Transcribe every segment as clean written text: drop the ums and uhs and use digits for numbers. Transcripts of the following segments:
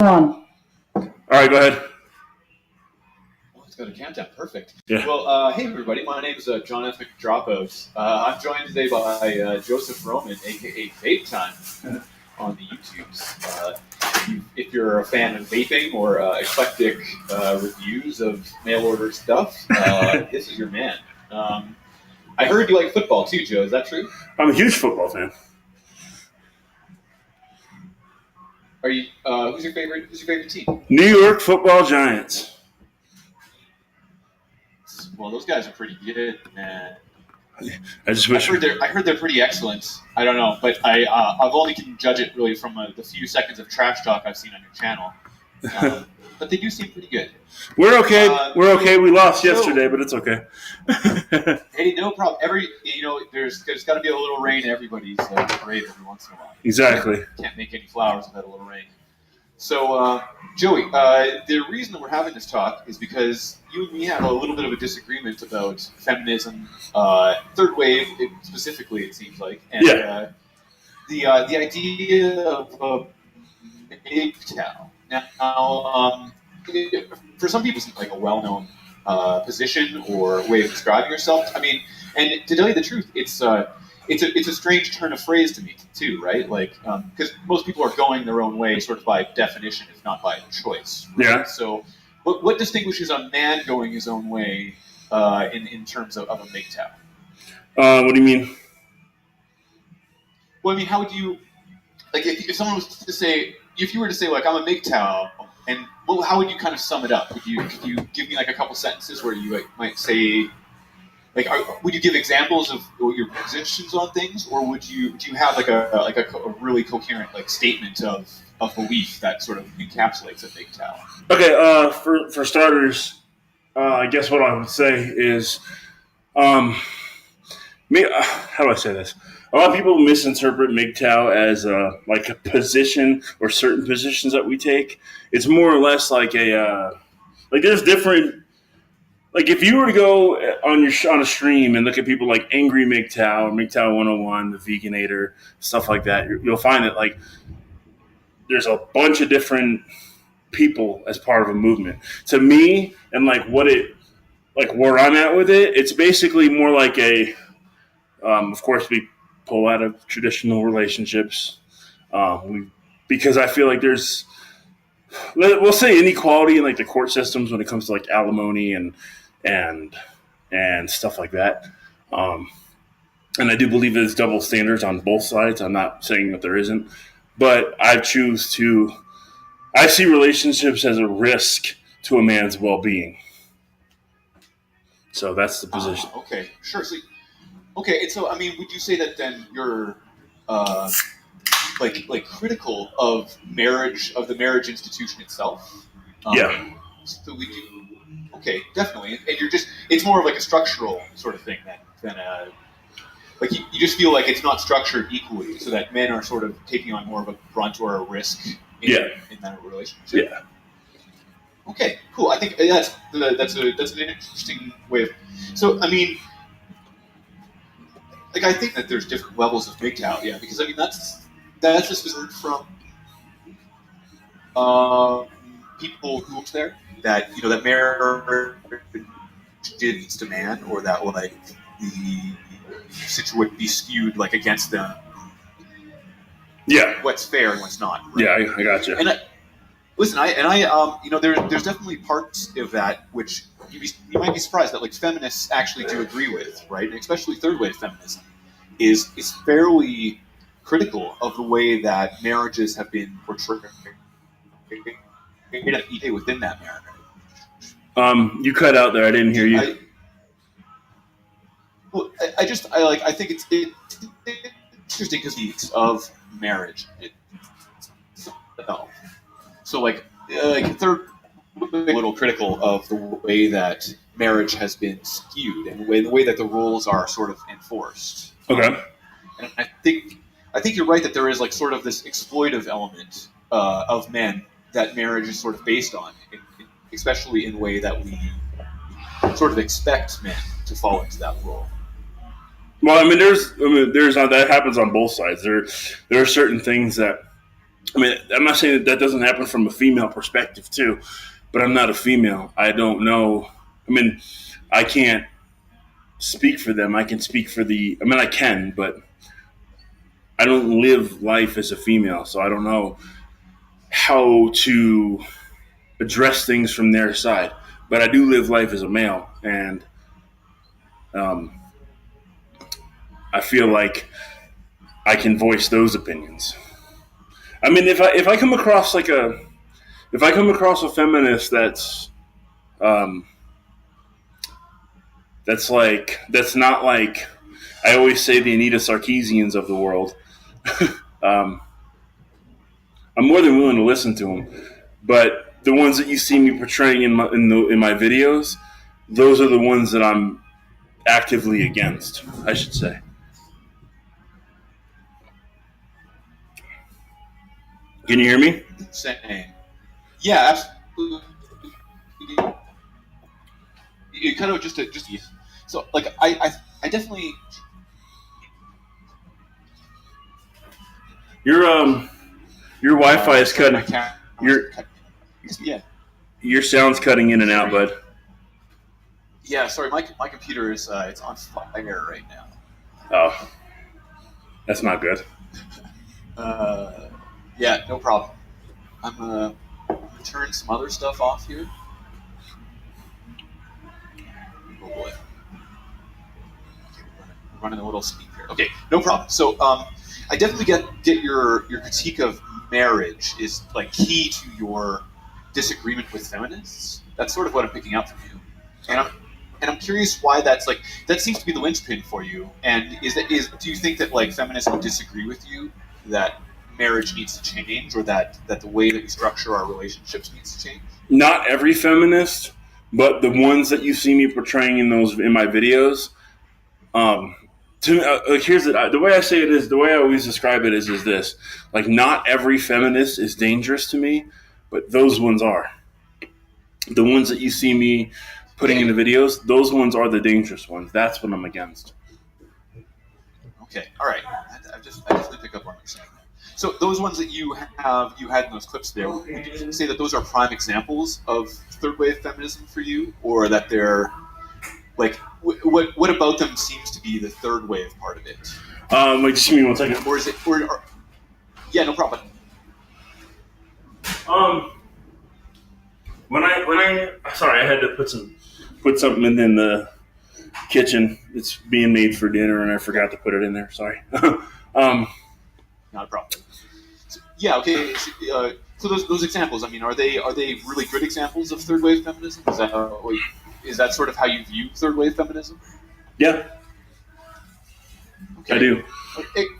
on. All right, go ahead. Oh, it's got a countdown. Perfect. Yeah. Well, hey everybody. My name is John F. McDropout. I'm joined today by Joseph Roman, aka Vape Time, on the YouTubes. If you're a fan of vaping or eclectic reviews of mail order stuff, this is your man. I heard you like football too, Joe. Is that true? I'm a huge football fan. Are you? Who's your favorite team? New York Football Giants. Well, those guys are pretty good, man. I just wish. I heard they're pretty excellent. I don't know, but I've only can judge it really from the few seconds of trash talk I've seen on your channel. But they do seem pretty good. We're okay. We're okay. We lost yesterday, but it's okay. Hey, no problem. There's got to be a little rain in everybody's parade every once in a while. Exactly. Can't make any flowers without a little rain. So, Joey, the reason that we're having this talk is because you and me have a little bit of a disagreement about feminism, third wave specifically, it seems like, and the idea of mgtow. Now, for some people, it's like a well-known position or way of describing yourself. I mean, and to tell you the truth, it's a strange turn of phrase to me too, right? Like, because most people are going their own way, sort of by definition, if not by choice. Right? Yeah. So, what distinguishes a man going his own way in terms of a mgtow? What do you mean? Well, I mean, how would you, like, if someone was to say, if you were to say, like, I'm a mgtow, and well, how would you kind of sum it up? Could you give me like a couple sentences where you might say, like, would you give examples of your positions on things, or would you have like a really coherent like statement of belief that sort of encapsulates a mgtow? Okay. For starters, I guess what I would say is, how do I say this? A lot of people misinterpret MGTOW as like a position or certain positions that we take. It's more or less like there's different. Like if you were to go on a stream and look at people like Angry MGTOW, MGTOW 101, the Veganator, stuff like that, you'll find that like there's a bunch of different people as part of a movement. To me, and like where I'm at with it, it's basically more like of course we pull out of traditional relationships, because I feel like there's, we'll say, inequality in like the court systems when it comes to like alimony and stuff like that. And I do believe there's double standards on both sides. I'm not saying that there isn't, but I see relationships as a risk to a man's well-being. So that's the position. Okay, sure. So I mean, would you say that then you're like critical of marriage, of the marriage institution itself? Yeah. So we do. Okay, definitely. And it's more of like a structural sort of thing than like you just feel like it's not structured equally, so that men are sort of taking on more of a brunt or a risk in that relationship. Yeah. Okay, cool. I think that's an interesting way of. So I mean, like I think that there's different levels of MGTOW. Yeah, because I mean that's just heard from people who worked there that that marriage leads to man, or that like the situation would be skewed like against them. Yeah. What's fair and what's not. Right? Yeah, I got you. And there's definitely parts of that which you might be surprised that like feminists actually do agree with, right? And especially third wave feminism is fairly critical of the way that marriages have been portrayed within that marriage. You cut out there. I didn't hear you. I think it's interesting because it's of marriage. So like third, a little critical of the way that marriage has been skewed and the way that the rules are sort of enforced. Okay. And I think you're right that there is like sort of this exploitive element of men that marriage is sort of based on, especially in the way that we sort of expect men to fall into that role. Well, I mean, there's that happens on both sides. There are certain things that I mean, I'm not saying that doesn't happen from a female perspective too, but I'm not a female. I don't know. I mean, I can't speak for them. I can speak for the. I mean, I can, but I don't live life as a female, so I don't know how to address things from their side. But I do live life as a male, and um, I feel like I can voice those opinions. I mean, if I come across like a if I come across a feminist um, that's not like I always say the Anita Sarkeesians of the world, um, I'm more than willing to listen to them. But the ones that you see me portraying in my videos, those are the ones that I'm actively against, I should say. Can you hear me? Same. Yeah, absolutely. You kind of just so like I definitely Your your Wi-Fi is sorry, my cutting. camera's Your cut. Yeah. your sound's cutting in and out, Sorry. bud. Yeah, sorry, my computer is it's on fire right now. Oh, that's not good. Uh, yeah, no problem. I'm gonna turn some other stuff off here. Oh boy, we're running a little steep here. Okay, no problem. So I definitely get your critique of marriage is like key to your disagreement with feminists. That's sort of what I'm picking up from you, and I'm curious why that seems to be the linchpin for you. And do you think that like feminists would disagree with you that marriage needs to change, or that the way that we structure our relationships needs to change? Not every feminist, but the ones that you see me portraying in my videos. Um, Here's the way I say it is the way I always describe it is this: like not every feminist is dangerous to me, but those ones are. The ones that you see me putting in the videos, those ones are the dangerous ones. That's what I'm against. Okay, all right. I definitely pick up on what you're saying there. So those ones that you had in those clips there, would you say that those are prime examples of third wave feminism for you, or that they're like what about them seems to be the third wave part of it? Wait, just give me 1 second. Or is it? Or yeah, no problem. When I sorry, I had to put something in the kitchen. It's being made for dinner, and I forgot to put it in there. Sorry. Not a problem. So, yeah. Okay. So those examples. I mean, are they really good examples of third wave feminism? Is that sort of how you view third wave feminism? Yeah, Okay. I do.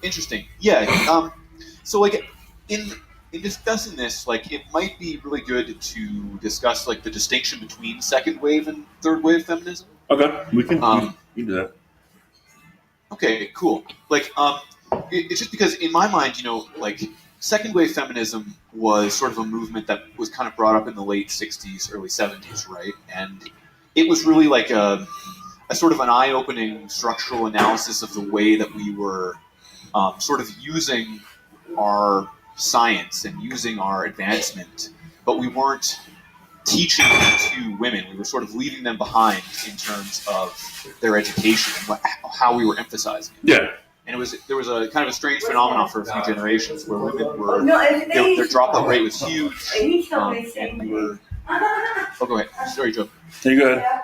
Interesting. Yeah. So like in discussing this, like it might be really good to discuss like the distinction between second wave and third wave feminism. Okay, we can do that. Okay, cool. Like, it's just because in my mind, like second wave feminism was sort of a movement that was kind of brought up in the late '60s, early '70s, right? And it was really like a sort of an eye-opening structural analysis of the way that we were sort of using our science and using our advancement, but we weren't teaching it to women. We were sort of leaving them behind in terms of their education and how we were emphasizing it. Yeah. And there was a kind of a strange phenomenon for a few generations where women were their dropout rate was huge, and we were. Oh, go ahead. Sorry, Joe. Take go ahead.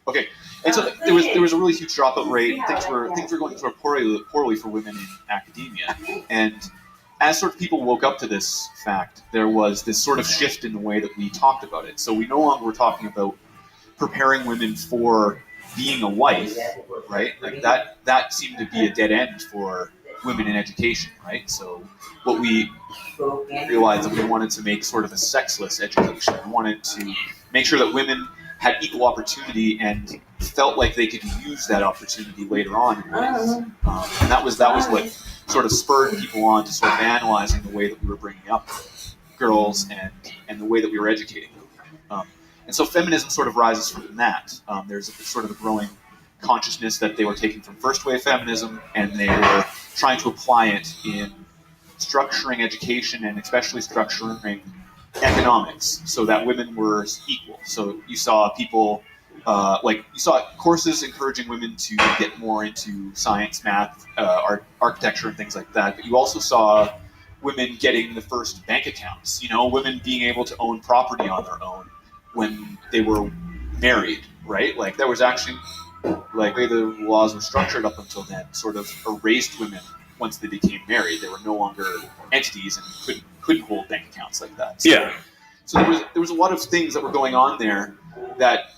Okay, and so there was a really huge dropout rate. Things were going sort of poorly for women in academia, and as sort of people woke up to this fact, there was this sort of shift in the way that we talked about it. So we no longer were talking about preparing women for being a wife, right? Like that seemed to be a dead end for women in education, right? So what we realized that we wanted to make sort of a sexless education. We wanted to make sure that women had equal opportunity and felt like they could use that opportunity later on in life. And that was what sort of spurred people on to sort of analyzing the way that we were bringing up girls and the way that we were educating them. And so feminism sort of rises from that. There's sort of a growing consciousness that they were taking from first wave feminism, and they were trying to apply it in structuring education and especially structuring economics so that women were equal. So you saw people you saw courses encouraging women to get more into science, math, architecture, and things like that. But you also saw women getting the first bank accounts. Women being able to own property on their own when they were married, right? Like there was actually like the way the laws were structured up until then sort of erased women once they became married. They were no longer entities and couldn't hold bank accounts like that. So there was a lot of things that were going on there that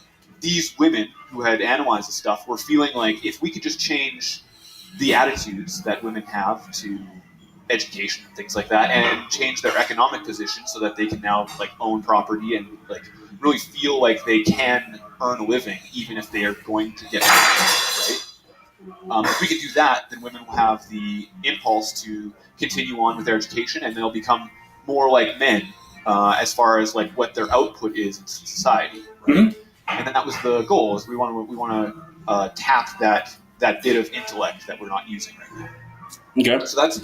these women who had analyzed the stuff were feeling like if we could just change the attitudes that women have to education and things like that and change their economic position so that they can now like own property and like really feel like they can earn a living even if they are going to get married, right? If we could do that, then women will have the impulse to continue on with their education and they'll become more like men as far as like what their output is in society, right? Mm-hmm. And that was the goal. Is we want to tap that bit of intellect that we're not using right now. Okay. So that's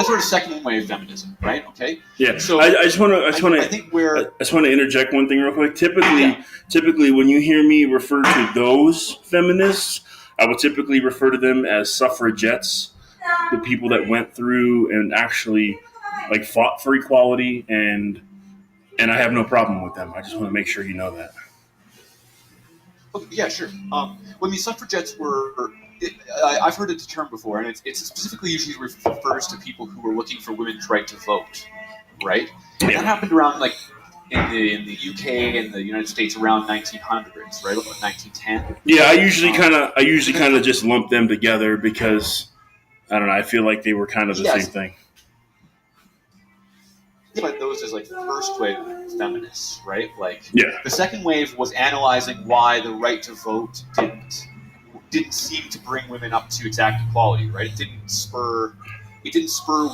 sort of second wave feminism, right? Okay. Yeah. So I just want to interject one thing real quick. Typically, when you hear me refer to those feminists, I would typically refer to them as suffragettes, the people that went through and actually like fought for equality, and I have no problem with them. I just want to make sure you know that. Okay, yeah, sure. When these suffragettes were, I've heard the term before, and it's specifically usually refers to people who were looking for women's right to vote, right? And that happened around like in the UK and the United States around 1900s, right? About 1910. Yeah, I usually kind of just lump them together because I don't know. I feel like they were kind of the same thing. But those as like first wave feminists, right? Like, yeah. The second wave was analyzing why the right to vote didn't seem to bring women up to exact equality, right? It didn't spur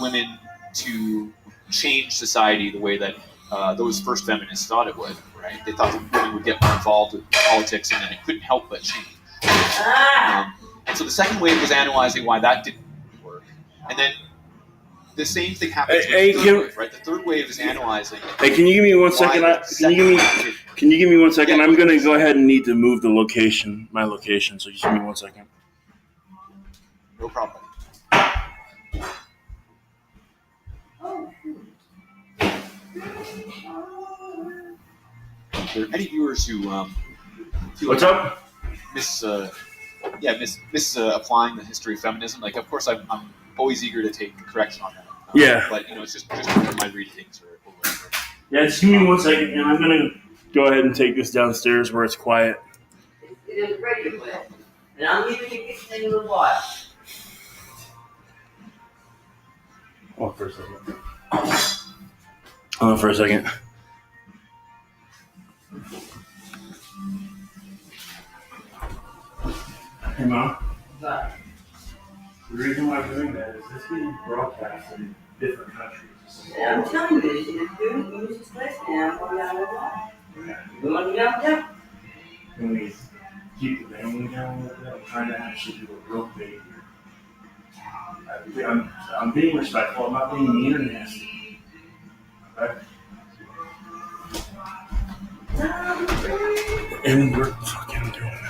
women to change society the way that those first feminists thought it would, right? They thought that women would get more involved with politics and then it couldn't help but change. And so the second wave was analyzing why that didn't work, and then the same thing happens with the third wave, right? The third wave is analyzing. Hey, can you give me 1 second? Can you give me 1 second? I'm going to go ahead and need to move my location. So just give me 1 second. No problem. If there are any viewers who feel what's up? Miss applying the history of feminism, like of course I'm always eager to take correction on that. Yeah. But it's just my read things or whatever. Yeah, just give me 1 second, and I'm gonna go ahead and take this downstairs where it's quiet. It is ready to play. And I'm leaving the kitchen in a little while. Hold on for a second. Hey, Mom. But The reason why I'm doing that is this being broadcast in different countries. I'm telling you, you're doing English class now. I'm going down the block. You want to go down? When we keep the family down with it, I'm trying to actually do a real big. I'm being respectful. I'm not being mean or nasty. Okay? And we're fucking doing it.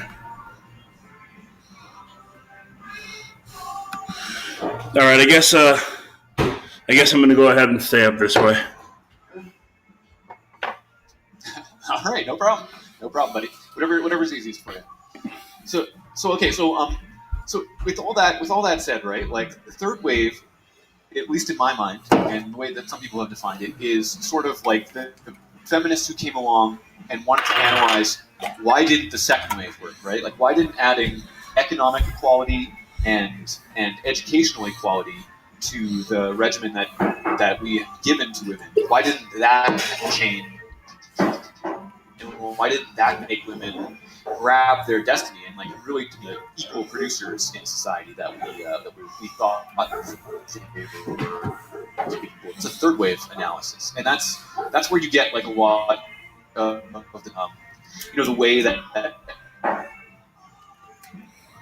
All right, I guess I'm gonna go ahead and stay up this way. All right, no problem, buddy. Whatever's easiest for you. So with all that said, right? Like the third wave, at least in my mind, and the way that some people have defined it, is sort of like the feminists who came along and wanted to analyze why didn't the second wave work, right? Like why didn't adding economic equality and educational equality to the regimen that we have given to women, why didn't that change? Why didn't that make women grab their destiny and like really to be equal producers in society that we thought they were? It's a third wave analysis, and that's where you get like a lot of the way that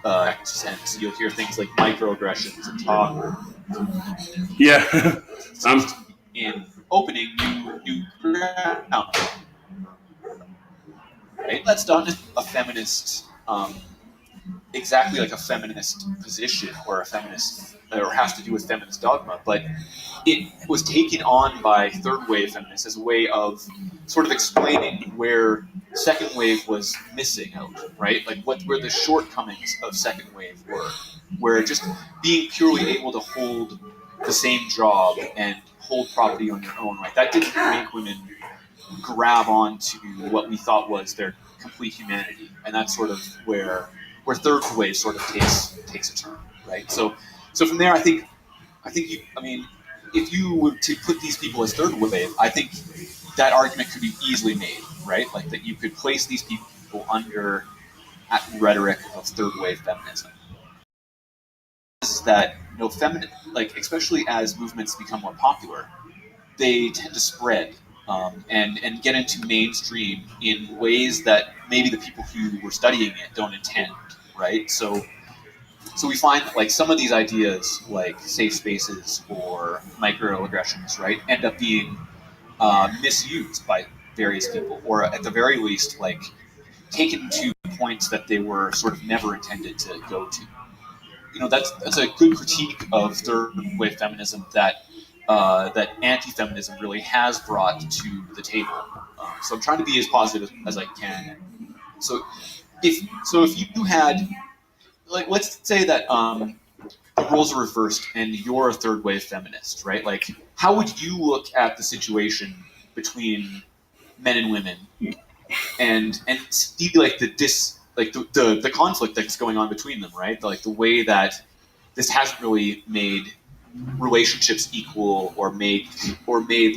and you'll hear things like microaggressions and talk Yeah. I'm in opening new ground, right? That's not a feminist, exactly like a feminist position or a feminist, or has to do with feminist dogma, but it was taken on by third wave feminists as a way of sort of explaining where second wave was missing out, right? Like where the shortcomings of second wave were, where just being purely able to hold the same job and hold property on your own, right? That didn't make women grab onto what we thought was their complete humanity, and that's sort of where third wave sort of takes a turn, right? So from there, I mean, if you were to put these people as third wave, I think that argument could be easily made, right? Like that you could place these people under rhetoric of third wave feminism. Is that like especially as movements become more popular, they tend to spread and get into mainstream in ways that maybe the people who were studying it don't intend, right? So we find that like some of these ideas, like safe spaces or microaggressions, right, end up being misused by various people, or at the very least, like taken to points that they were sort of never intended to go to. That's a good critique of third wave feminism that anti-feminism really has brought to the table. So I'm trying to be as positive as I can. So if you had, like, let's say that the roles are reversed and you're a third wave feminist, right? Like, how would you look at the situation between men and women and see like the conflict that's going on between them, right? Like the way that this hasn't really made relationships equal or made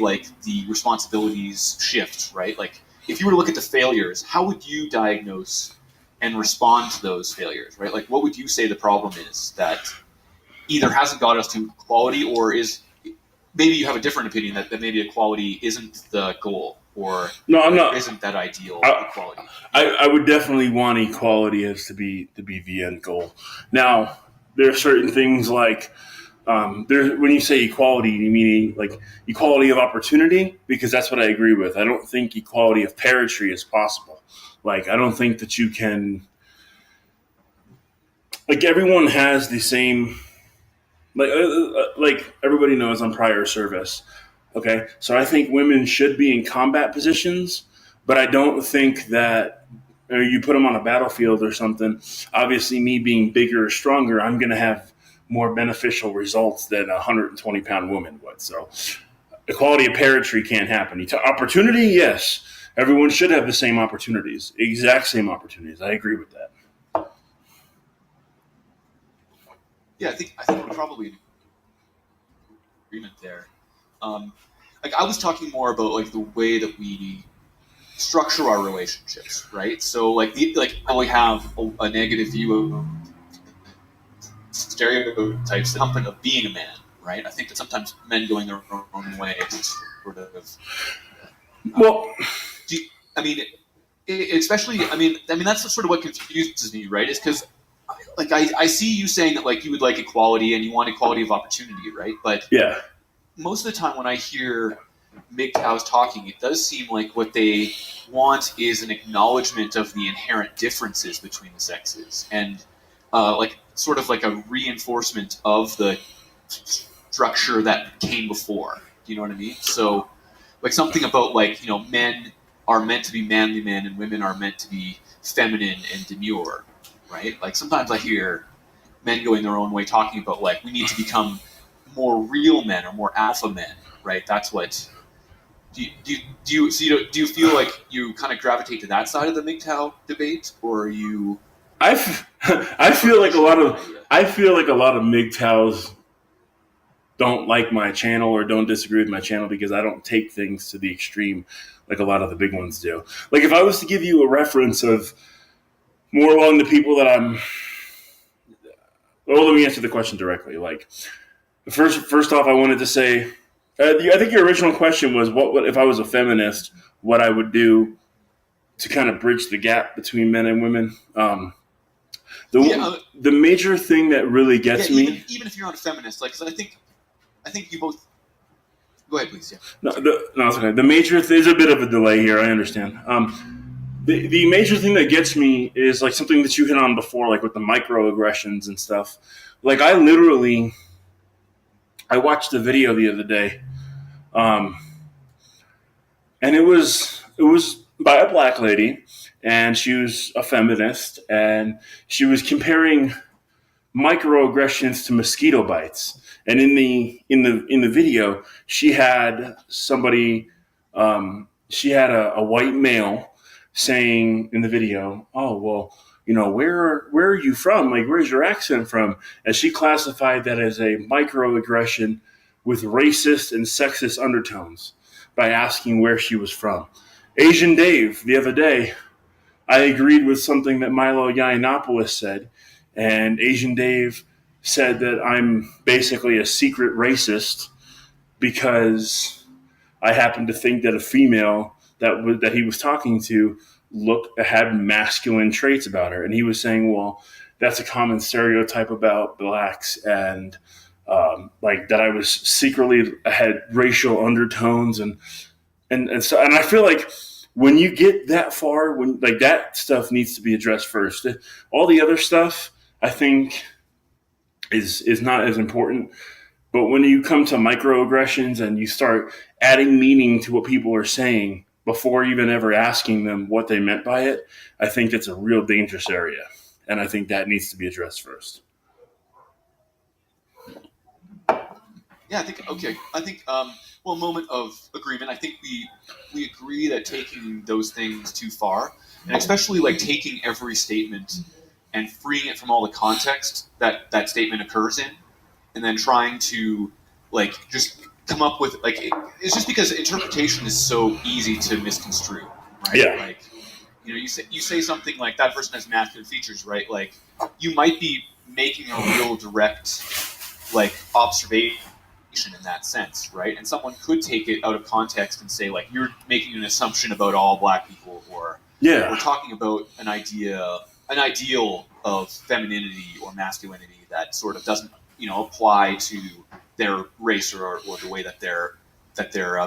like the responsibilities shift, right? Like if you were to look at the failures, how would you diagnose and respond to those failures, right? Like what would you say the problem is that either hasn't got us to equality, or is maybe you have a different opinion that maybe equality isn't the goal, or no, I'm or not. isn't that ideal I, equality? I would definitely want equality as to be the end goal. Now, there are certain things like there. When you say equality, you mean like equality of opportunity, because that's what I agree with. I don't think equality of parentry is possible. Like I don't think that you can. Like everyone has the same. Like everybody knows I'm prior service. Okay, so I think women should be in combat positions, but I don't think that you put them on a battlefield or something. Obviously, me being bigger or stronger, I'm going to have more beneficial results than a 120-pound woman would. So, equality of parentry can't happen. Opportunity, yes, everyone should have the same opportunities, exact same opportunities. I agree with that. Yeah, I think we're probably in agreement there. Um, like I was talking more about like the way that we structure our relationships, right? So like we have a negative view of stereotypes of being a man, right? I think that sometimes men going their own way is sort of. Um, Well, do you, I mean, especially I mean that's sort of what confuses me, right? Is because like I see you saying that like you would like equality and you want equality of opportunity, right? But yeah, most of the time when I hear MGTOWs talking, it does seem like what they want is an acknowledgement of the inherent differences between the sexes, and like sort of like a reinforcement of the structure that came before. Do you know what I mean? So, like something about like men are meant to be manly men and women are meant to be feminine and demure, right? Like sometimes I hear men going their own way talking about like we need to become more real men or more alpha men, right? That's what. Do you feel like you kind of gravitate to that side of the MGTOW debate, or are you I sort of feel like a pushing lot that of idea? I feel like a lot of MGTOWs don't like my channel or don't disagree with my channel because I don't take things to the extreme like a lot of the big ones do. Like if I was to give you a reference of more along the people that I'm, well, let me answer the question directly. Like first off, I wanted to say, I think your original question was what if I was a feminist, what I would do to kind of bridge the gap between men and women. Yeah, The major thing that really yeah. gets Even me, even if you're not a feminist, like 'cause I think I think you both. Go ahead, please. Yeah. No, it's okay. The major there's a bit of a delay here. I understand. The major thing that gets me is like something that you hit on before, like with the microaggressions and stuff. Like I watched a video the other day, um, and it was by a black lady, and she was a feminist, and she was comparing microaggressions to mosquito bites. And in the video, she had somebody, she had a white male saying in the video, "Oh well, where are you from? Like, where's your accent from?" And she classified that as a microaggression with racist and sexist undertones by asking where she was from. Asian Dave the other day, I agreed with something that Milo Yiannopoulos said, and Asian Dave said that I'm basically a secret racist because I happen to think that a female that he was talking to had masculine traits about her, and he was saying, "Well, that's a common stereotype about blacks," and like that I was secretly had racial undertones, and I feel like when you get that far, when like that stuff needs to be addressed first. All the other stuff, I think, is not as important. But when you come to microaggressions and you start adding meaning to what people are saying before even ever asking them what they meant by it, I think it's a real dangerous area, and I think that needs to be addressed first. Yeah, I think okay. I think well, moment of agreement. I think we agree that taking those things too far, and especially like taking every statement and freeing it from all the context that that statement occurs in, and then trying to like just come up with like it's just because interpretation is so easy to misconstrue, right? Yeah. Like you say something like that person has masculine features, right? Like you might be making a real direct like observation in that sense, right? And someone could take it out of context and say, like, you're making an assumption about all black people, or Yeah. we're talking about an ideal of femininity or masculinity that sort of doesn't, apply to their race or the way that their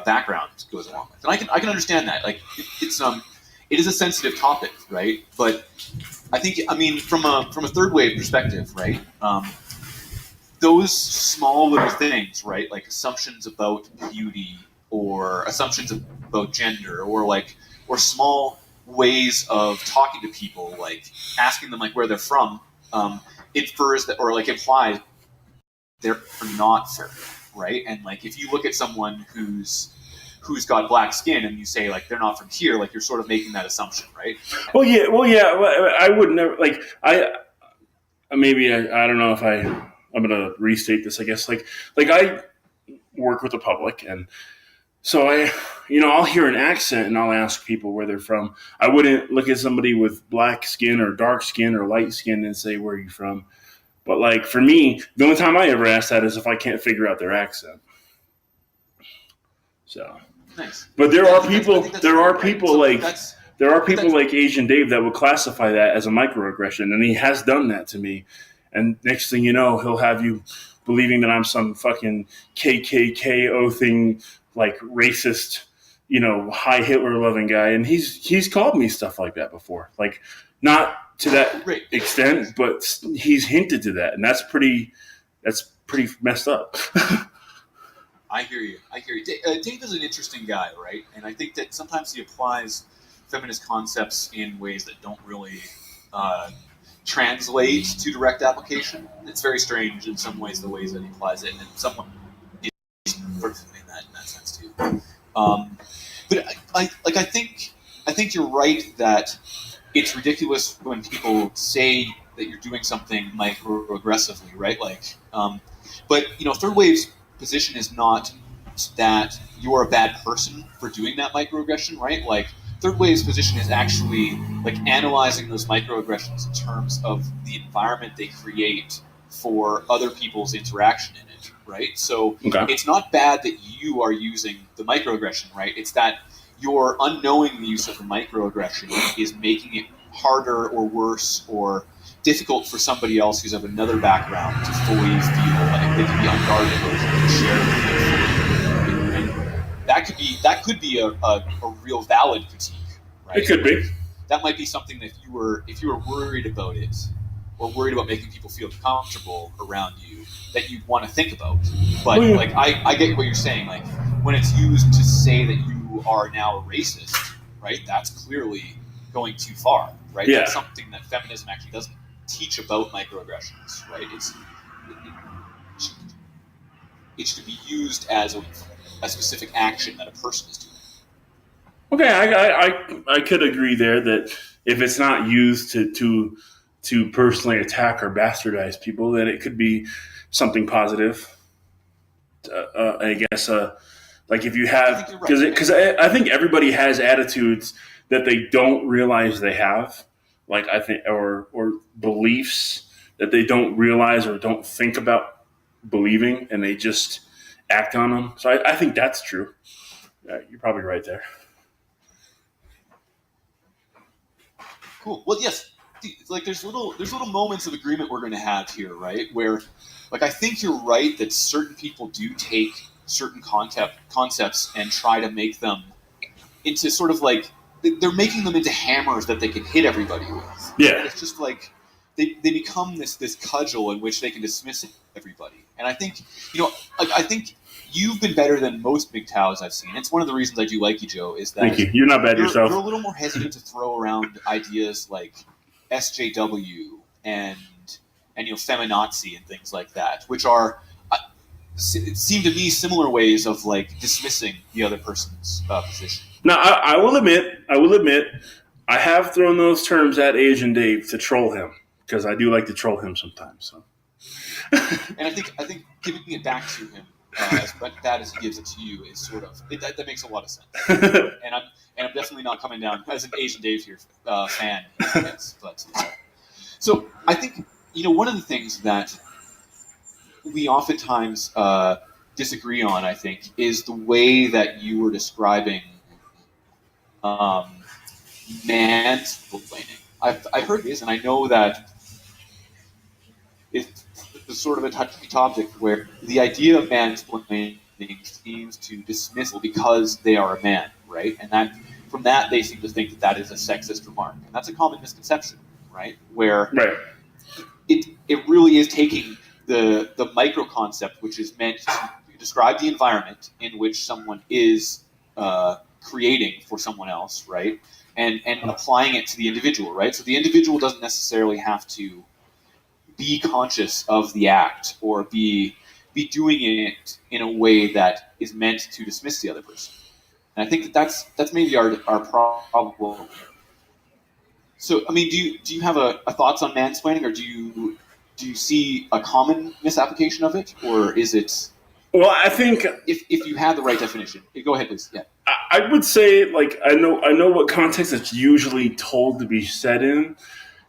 background goes along with. And I can understand that. Like, it is a sensitive topic, right? But I mean, from a third wave perspective, right? Those small little things, right? Like assumptions about beauty or assumptions about gender or small ways of talking to people, like asking them like where they're from, infers that or like implies they're not fair, right? And like if you look at someone who's got black skin and you say like they're not from here, like you're sort of making that assumption, right? Well, yeah. I would never like I don't know if I'm gonna restate this. I guess like I work with the public, and so I'll hear an accent and I'll ask people where they're from. I wouldn't look at somebody with black skin or dark skin or light skin and say where are you from. But like for me, the only time I ever ask that is if I can't figure out their accent. So Nice. But there are people. That's There are people like Asian Dave that would classify that as a microaggression, and he has done that to me. And next thing you know, he'll have you believing that I'm some fucking KKKO thing, like racist, high Hitler loving guy. And he's called me stuff like that before, like not to that Right. extent, but he's hinted to that, and that's pretty messed up. I hear you. Dave is an interesting guy, right? And I think that sometimes he applies feminist concepts in ways that don't really translate to direct application. It's very strange in some ways, the ways that he applies it, and someone is perfect in that sense too. But I think you're right that it's ridiculous when people say that you're doing something microaggressively, right? Like, but third wave's position is not that you're a bad person for doing that microaggression, right? Like third wave's position is actually like analyzing those microaggressions in terms of the environment they create for other people's interaction in it, right? So Okay. It's not bad that you are using the microaggression, right? It's that your unknowing use of the microaggression is making it harder or worse or difficult for somebody else who's of another background to fully feel like they can be unguarded or share with it. And that could be a real valid critique, right? It could be. That might be something that if you were worried about it, or worried about making people feel comfortable around you, that you'd want to think about. But like I get what you're saying. Like when it's used to say that you are now a racist, right? That's clearly going too far, right? Yeah. That's something that feminism actually doesn't teach about microaggressions, right? It should be used as a specific action that a person is doing. Okay, I could agree there that if it's not used to personally attack or bastardize people, then it could be something positive. I guess like if you have, because I think everybody has attitudes that they don't realize they have, like I think, or beliefs that they don't realize or don't think about believing, and they just act on them. So I think that's true. You're probably right there. Cool. Well, yes. Like there's little moments of agreement we're going to have here, right? Where, like, I think you're right that certain people do take certain concepts and try to make them into sort of like they're making them into hammers that they can hit everybody with. Yeah. And it's just like they become this cudgel in which they can dismiss everybody. And I think I think you've been better than most mgtows I've seen. It's one of the reasons I do like you, Joe, is that Thank you. You're not bad yourself. You're a little more hesitant to throw around ideas like SJW and feminazi and things like that, which are seem to me similar ways of like dismissing the other person's position. Now, I will admit, I have thrown those terms at Asian Dave to troll him, because I do like to troll him sometimes. So. And I think giving it back to him as bad as he gives it to you is sort of that makes a lot of sense. And I'm definitely not coming down as an Asian Dave here fan. But so I think one of the things that we oftentimes disagree on, I think, is the way that you were describing mansplaining. I've heard this, and I know that it's sort of a touchy topic where the idea of mansplaining seems to dismiss because they are a man, right? And that from that they seem to think that is a sexist remark, and that's a common misconception, right? Where it really is taking the micro concept, which is meant to describe the environment in which someone is creating for someone else, right? And applying it to the individual, right? So the individual doesn't necessarily have to be conscious of the act or be doing it in a way that is meant to dismiss the other person. And I think that's maybe our problem. So, I mean, do you have a thoughts on mansplaining, or do you see a common misapplication of it, or is it? Well, I think if you had the right definition, go ahead, please. Yeah, I would say, like, I know what context it's usually told to be said in.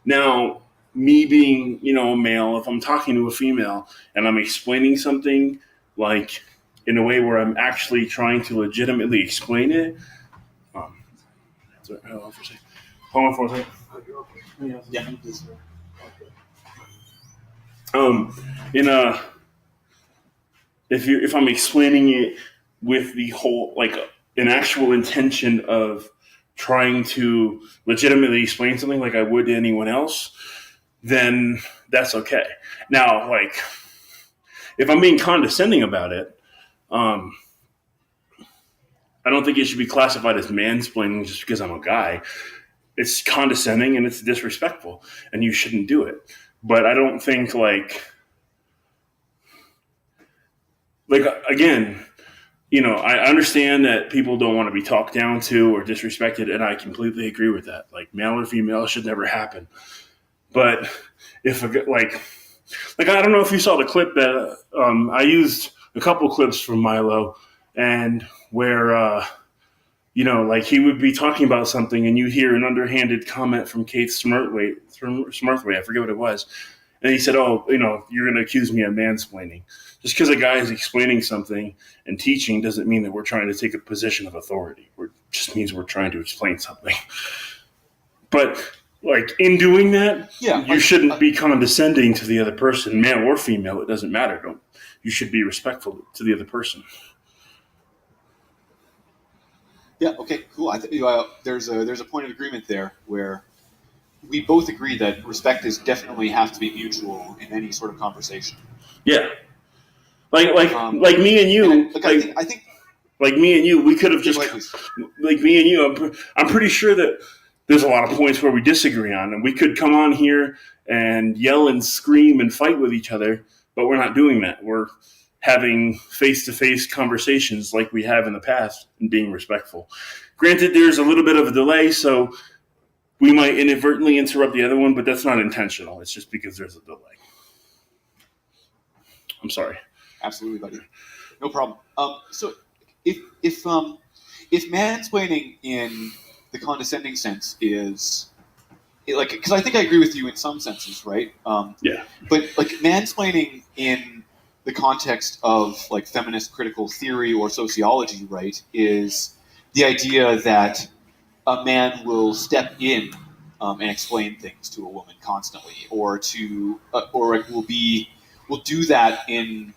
Now, me being a male, if I'm talking to a female and I'm explaining something like in a way where I'm actually trying to legitimately explain it. Hold on for a second. Yeah. If I'm explaining it with the whole, like, an actual intention of trying to legitimately explain something like I would to anyone else, then that's okay. Now, like, if I'm being condescending about it, I don't think it should be classified as mansplaining just because I'm a guy. It's condescending and it's disrespectful, and you shouldn't do it. But I don't think, like again, I understand that people don't want to be talked down to or disrespected, and I completely agree with that. Like, male or female should never happen. But if I don't know if you saw the clip that I used a couple clips from Milo, and where like, he would be talking about something, and you hear an underhanded comment from Kate Smirthwaite, I forget what it was, and he said, "Oh, you're going to accuse me of mansplaining." Just because a guy is explaining something and teaching doesn't mean that we're trying to take a position of authority. It just means we're trying to explain something. But like in doing that, Yeah, you shouldn't be condescending to the other person, male or female. It doesn't matter. Don't You should be respectful to the other person. yeah. Okay, cool. There's a point of agreement there where we both agree that respect is definitely have to be mutual in any sort of conversation. Yeah, like Um, like me and you, and I think. like me and you, we could have Yeah, go just ahead, please. like me and you. I'm pretty sure that there's a lot of points where we disagree on, and we could come on here and yell and scream and fight with each other, but we're not doing that. We're having face-to-face conversations like we have in the past and being respectful. Granted, there's a little bit of a delay, so we might inadvertently interrupt the other one, but that's not intentional. It's just because there's a delay. I'm sorry. Absolutely, buddy. No problem. So if mansplaining in the condescending sense is like, because I think I agree with you in some senses, right? Yeah. But like mansplaining in the context of like feminist critical theory or sociology, right, is the idea that a man will step in and explain things to a woman constantly, or will do that in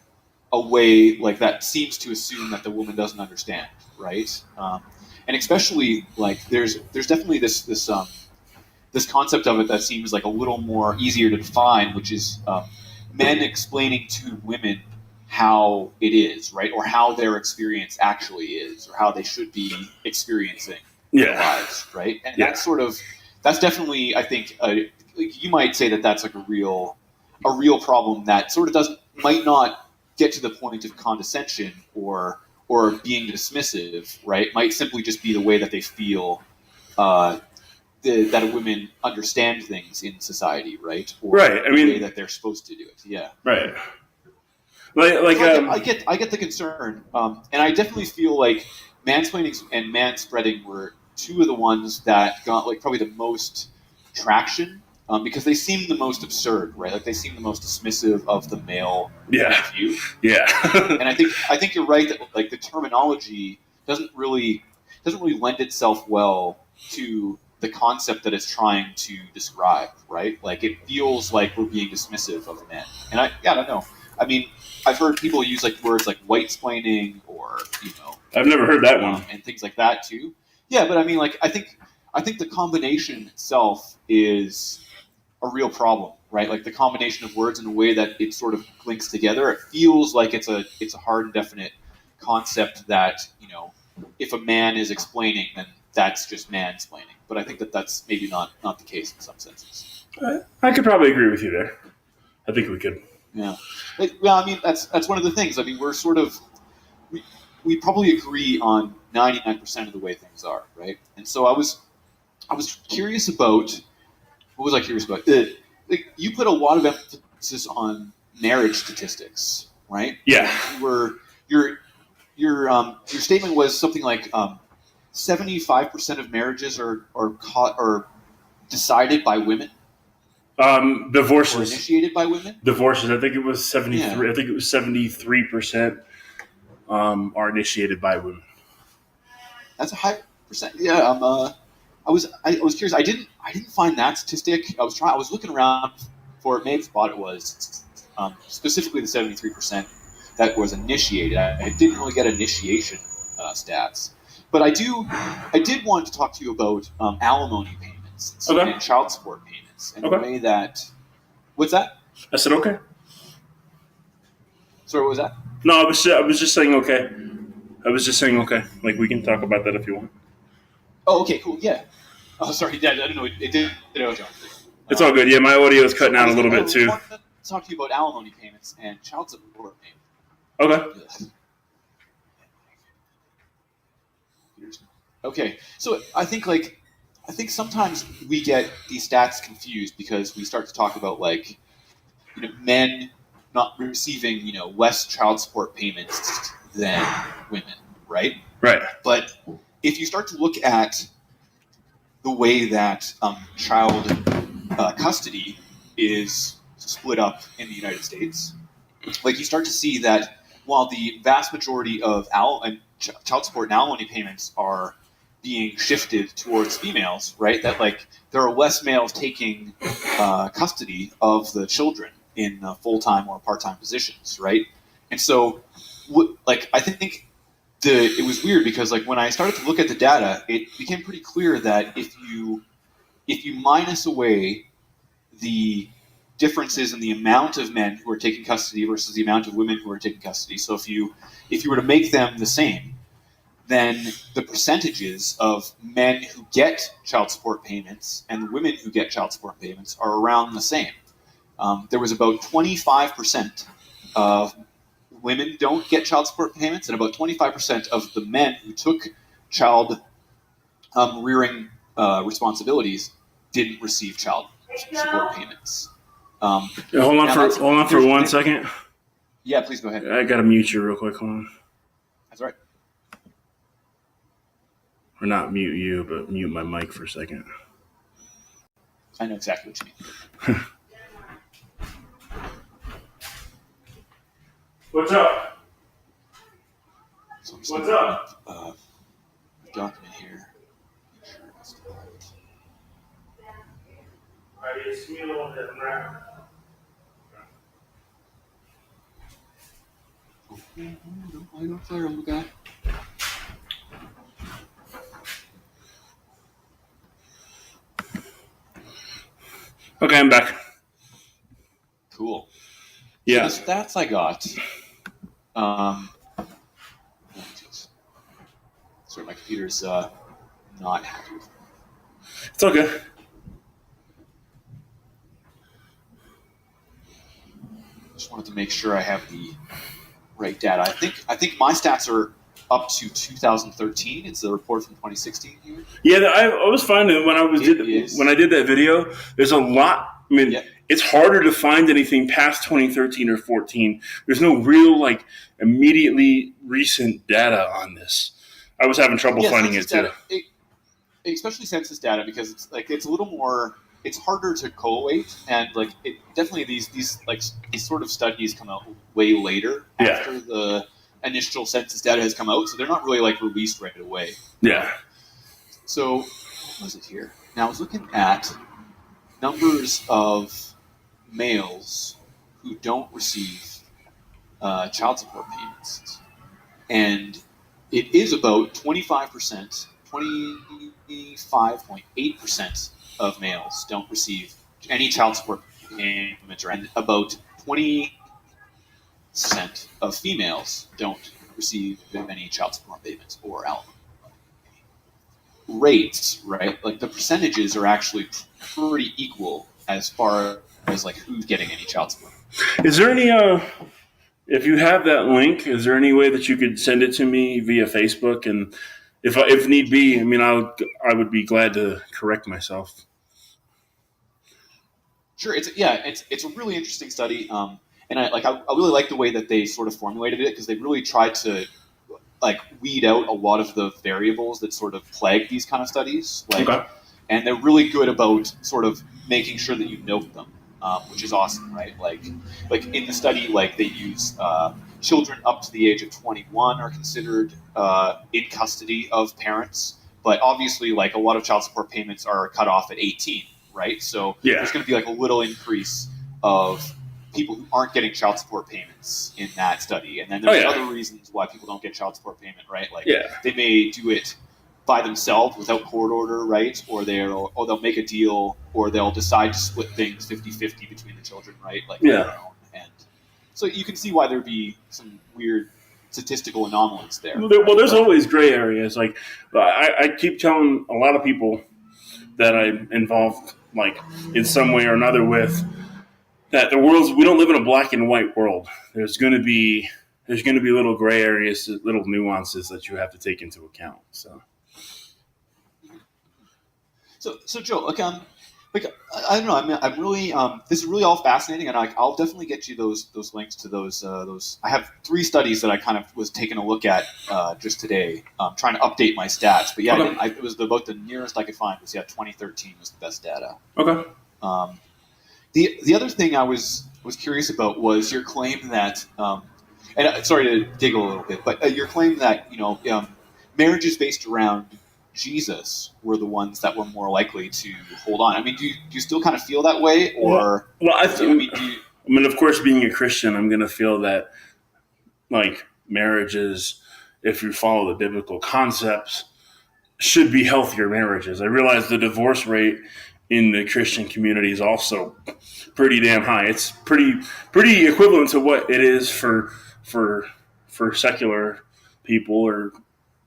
a way like that seems to assume that the woman doesn't understand, right? And especially like there's definitely this concept of it that seems like a little more easier to define, which is men explaining to women how it is, right, or how their experience actually is, or how they should be experiencing their lives, right? And that's definitely, I think, you might say that that's like a real problem that sort of might not get to the point of condescension or being dismissive, right? Might simply just be the way that they feel uh, that women understand things in society, right? Or Right. I the mean, way that they're supposed to do it. Yeah. right. Like So I get the concern, and I definitely feel like mansplaining and manspreading were two of the ones that got like probably the most traction because they seem the most absurd, right? Like they seem the most dismissive of the male point of view. Yeah. And I think you're right that like the terminology doesn't really lend itself well to the concept that it's trying to describe, right? Like it feels like we're being dismissive of men, and I don't know. I mean, I've heard people use like words like white splaining or I've never heard that one. and things like that too. Yeah, but I mean, like I think the combination itself is a real problem, right? Like the combination of words in a way that it sort of links together. It feels like it's a hard and definite concept that if a man is explaining, then that's just mansplaining. But I think that that's maybe not the case in some senses. I could probably agree with you there. I think we could. Yeah. Well, I mean, that's one of the things. I mean, we're sort of we probably agree on 99% of the way things are, right? And so I was curious about what was I curious about? Like you put a lot of emphasis on marriage statistics, right? Yeah. Your statement was something like 75% of marriages are decided by women. Divorces. Or initiated by women. Divorces. I think it was 73. Yeah. I think it was 73% are initiated by women. That's a high percent. Yeah. I was curious. I didn't find that statistic. I was looking around for it. Maybe thought it was specifically the 73% that was initiated. I didn't really get initiation stats, but I did want to talk to you about alimony payments and child support payments and the way that. What's that? I said okay. Sorry, what was that? No, I was just saying okay. I was just saying okay. Like we can talk about that if you want. Oh, okay, cool. Yeah. Oh, sorry, Dad. I didn't know it did. It's all good. Yeah, my audio is cutting out a little bit too. I want to talk to you about alimony payments and child support payments. Okay. Okay, so I think sometimes we get these stats confused because we start to talk about like men not receiving less child support payments than women, right? Right. But if you start to look at the way that child custody is split up in the United States, like you start to see that while the vast majority of child support and alimony payments are being shifted towards females, right? That like there are less males taking custody of the children in full-time or part-time positions, right? And so, like I think it was weird because like when I started to look at the data, it became pretty clear that if you minus away the differences in the amount of men who are taking custody versus the amount of women who are taking custody, so if you were to make them the same, then the percentages of men who get child support payments and the women who get child support payments are around the same. There was about 25% of women don't get child support payments, and about 25% of the men who took child rearing responsibilities didn't receive child support payments. Hold on for 1 second. Yeah, please go ahead. I gotta mute you real quick. Hold on. That's all right. Or not mute you, but mute my mic for a second. I know exactly what you mean. What's up? So What's up? Document here. Make sure it's Alright, just give me a little bit, right? I don't fire on the guy. Okay, I'm back. Cool. Yeah. So the stats I got. Sorry, my computer's not happy with me. It's okay. Just wanted to make sure I have the right data. I think my stats are up to 2013. It's the report from 2016 here. Yeah, I was finding when I did that video, there's a lot. I mean, It's harder to find anything past 2013 or 14. There's no real like immediately recent data on this. I was having trouble finding it too. Especially census data, because it's a little more. It's harder to collate, and like it definitely these sort of studies come out way later after the initial census data has come out, so they're not really like released right away. Yeah. So what was it here? Now I was looking at numbers of males who don't receive child support payments, and it is about 25%, 25.8% of males don't receive any child support payments, and about 20% of females don't receive any child support payments or alimony. Rates, right? Like the percentages are actually pretty equal as far as like who's getting any child support. Is there any if you have that link, is there any way that you could send it to me via Facebook? And if need be, I mean, I would be glad to correct myself. Sure, it's a really interesting study, and I really like the way that they sort of formulated it, because they really tried to like weed out a lot of the variables that sort of plague these kind of studies. And they're really good about sort of making sure that you note them, which is awesome, right? Like in the study, like they use children up to the age of 21 are considered in custody of parents, but obviously, like a lot of child support payments are cut off at 18, right? So there's going to be like a little increase of people who aren't getting child support payments in that study, and then there's other reasons why people don't get child support payment, right? Like they may do it by themselves without court order, right? Or they'll make a deal, or they'll decide to split things 50-50 between the children, right? Like on their own. And so you can see why there'd be some weird statistical anomalies there. Well, there's always gray areas. Like I keep telling a lot of people that I'm involved, like in some way or another, with that we don't live in a black and white world. There's going to be little gray areas, little nuances that you have to take into account. So Joe, like I don't know. I mean, I'm really this is really all fascinating, and I'll definitely get you those links to those. I have 3 studies that I kind of was taking a look at just today, trying to update my stats. But yeah, it was about the nearest I could find was 2013 was the best data. Okay. The other thing I was curious about was your claim that, and sorry to dig a little bit, but your claim that marriage is based around Jesus were the ones that were more likely to hold on. I mean, do you still kind of feel that way, or well, do you, of course, being a Christian, I'm going to feel that like marriages, if you follow the biblical concepts, should be healthier marriages. I realize the divorce rate in the Christian community is also pretty damn high. It's pretty equivalent to what it is for for people or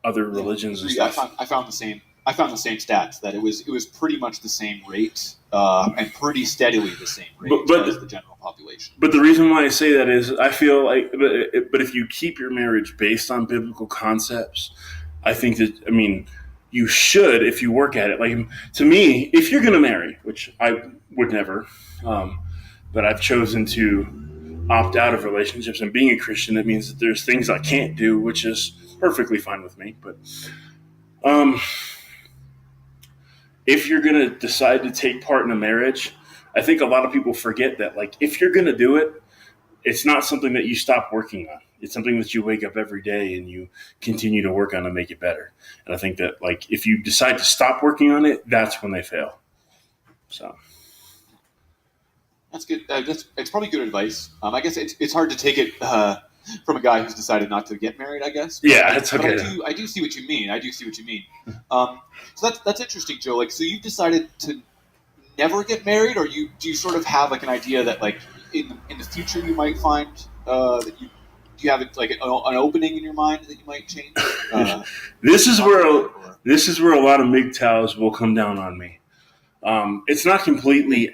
other yeah, religions and agree. stuff. I found the same. I found the same stats that it was pretty much the same rate and pretty steadily the same rate as the general population. But the reason why I say that is I feel like, but if you keep your marriage based on biblical concepts, I think that, I mean, you should if you work at it. Like, to me, if you're going to marry, which I would never, but I've chosen to opt out of relationships, and being a Christian, that means that there's things I can't do, which is perfectly fine with me. But um, if you're going to decide to take part in a marriage, I think a lot of people forget that, like, if you're going to do it, it's not something that you stop working on. It's something that you wake up every day and you continue to work on to make it better. And I think that, like, if you decide to stop working on it, that's when they fail. So That's good. It's probably good advice. I guess it's hard to take it from a guy who's decided not to get married, I guess. Yeah, it's okay. But I do see what you mean. So that's interesting, Joe. Like, so you've decided to never get married, or do you sort of have like an idea that like in the future you might find that do you have like an opening in your mind that you might change? This is where a lot of mgtows will come down on me. It's not completely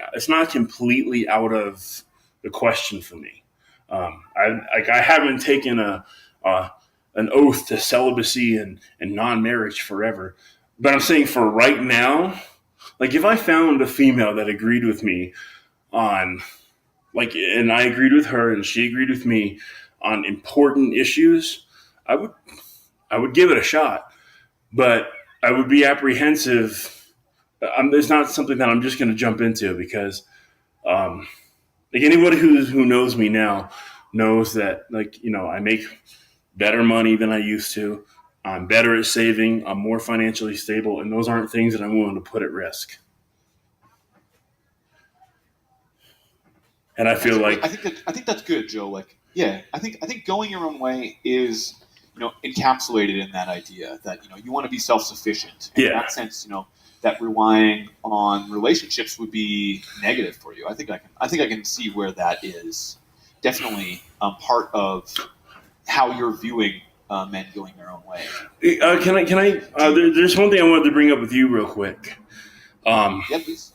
out of the question for me. I haven't taken an oath to celibacy and non-marriage forever, but I'm saying for right now, like, if I found a female that agreed with me on, like, and I agreed with her and she agreed with me on important issues, I would give it a shot, but I would be apprehensive. It's not something that I'm just going to jump into because, like, anybody who knows me now knows that, like, I make better money than I used to. I'm better at saving. I'm more financially stable, and those aren't things that I'm willing to put at risk. And I feel like I think that's good, Joe. Like, yeah, I think going your own way is encapsulated in that idea that you want to be self-sufficient. And in that sense, that relying on relationships would be negative for you. I think I can see where that is definitely part of how you're viewing men going their own way. Can I? There's one thing I wanted to bring up with you real quick. Yeah, please.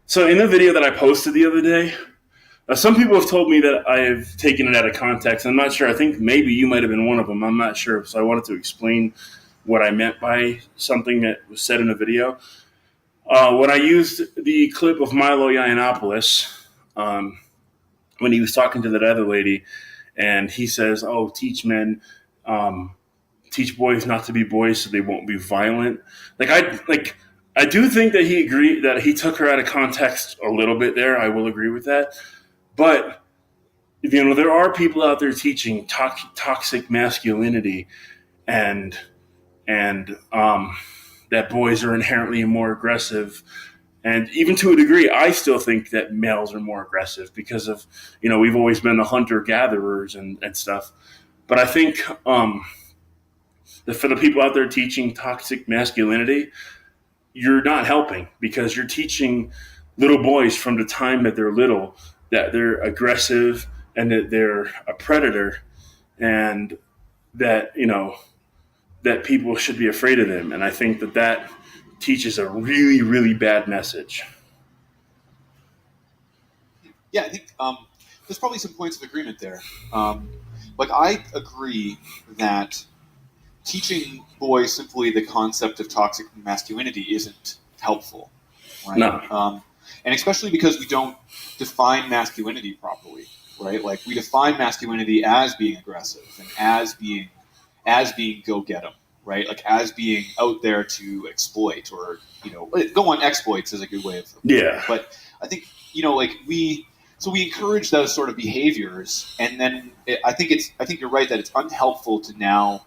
So in the video that I posted the other day, some people have told me that I've taken it out of context. I'm not sure. I think maybe you might have been one of them. I'm not sure. So I wanted to explain what I meant by something that was said in a video. When I used the clip of Milo Yiannopoulos, when he was talking to that other lady, and he says, "Oh, teach boys not to be boys, so they won't be violent." I do think that he agreed that he took her out of context a little bit there. I will agree with that, but there are people out there teaching toxic masculinity and that boys are inherently more aggressive. And even to a degree, I still think that males are more aggressive because of, we've always been the hunter-gatherers and stuff. But I think that for the people out there teaching toxic masculinity, you're not helping, because you're teaching little boys from the time that they're little that they're aggressive and that they're a predator, and that, that people should be afraid of them. And I think that teaches a really, really bad message. Yeah, I think there's probably some points of agreement there. I agree that teaching boys simply the concept of toxic masculinity isn't helpful, right? No. And especially because we don't define masculinity properly, right? Like, we define masculinity as being aggressive and as being go get 'em, right? Like, as being out there to exploit, or go on exploits is a good way of yeah. But I think we encourage those sort of behaviors, and then I think you're right that it's unhelpful to now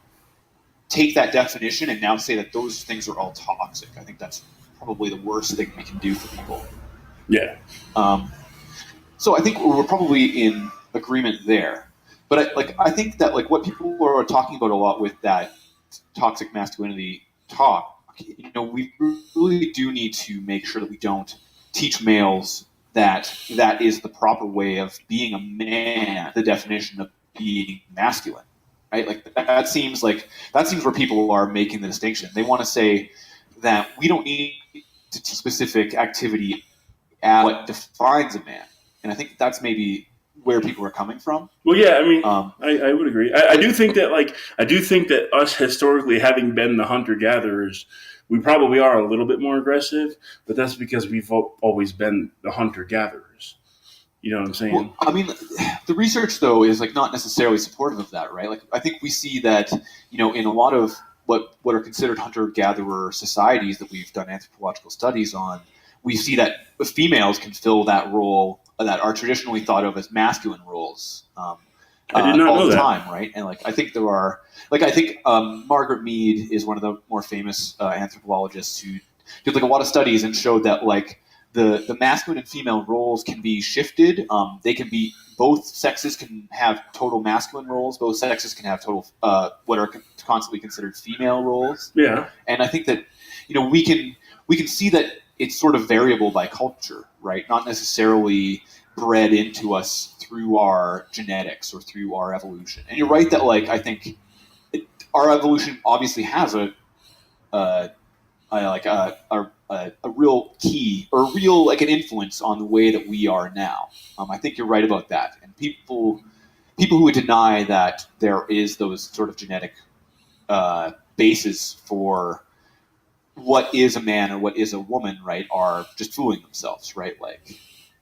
take that definition and now say that those things are all toxic. I think that's probably the worst thing we can do for people. Yeah. So I think we're probably in agreement there. But I think that like what people are talking about a lot with that toxic masculinity talk, we really do need to make sure that we don't teach males that is the proper way of being a man, the definition of being masculine, right? Like that seems where people are making the distinction. They want to say that we don't need to teach specific activity as what defines a man, and I think that's maybe where people are coming from. Well, yeah, I mean, I would agree. I do think that us historically having been the hunter gatherers, we probably are a little bit more aggressive, but that's because we've always been the hunter gatherers. You know what I'm saying? Well, I mean, the research though is like not necessarily supportive of that, right? Like I think we see that in a lot of what are considered hunter gatherer societies that we've done anthropological studies on, we see that females can fill that role that are traditionally thought of as masculine roles. I did not all know the that. time, right? And I think there are Margaret Mead is one of the more famous anthropologists who did a lot of studies and showed that the masculine and female roles can be shifted. They can be both sexes can have total masculine roles. Both sexes can have total what are constantly considered female roles. Yeah. And I think that we can see that it's sort of variable by culture, right? Not necessarily bred into us through our genetics or through our evolution. And you're right that I think our evolution obviously has a real key or real an influence on the way that we are now. I think you're right about that. And people who would deny that there is those sort of genetic basis for what is a man or what is a woman, right, are just fooling themselves, right?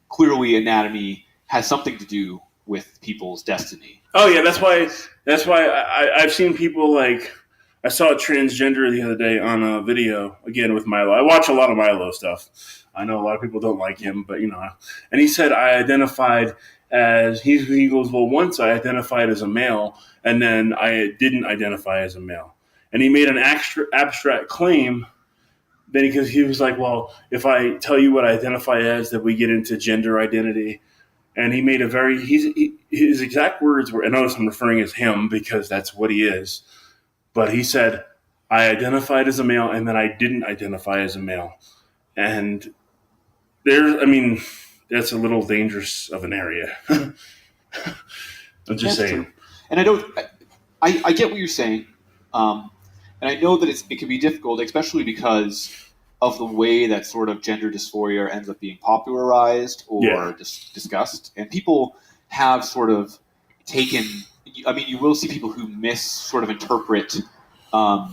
Clearly anatomy has something to do with people's destiny. Oh yeah, that's why I've seen people I saw a transgender the other day on a video again with Milo. I watch a lot of Milo stuff. I know a lot of people don't like him, but and he said I identified as he goes, well, once I identified as a male and then I didn't identify as a male, and he made an abstract claim. Then because he was like, well, if I tell you what I identify as, that we get into gender identity. And he made his exact words were, and notice I'm referring as him because that's what he is. But he said, I identified as a male and then I didn't identify as a male. And that's a little dangerous of an area. I'm just saying. True. And I get what you're saying. And I know that it can be difficult, especially because of the way that sort of gender dysphoria ends up being popularized or discussed. And people have sort of taken, you will see people who sort of interpret the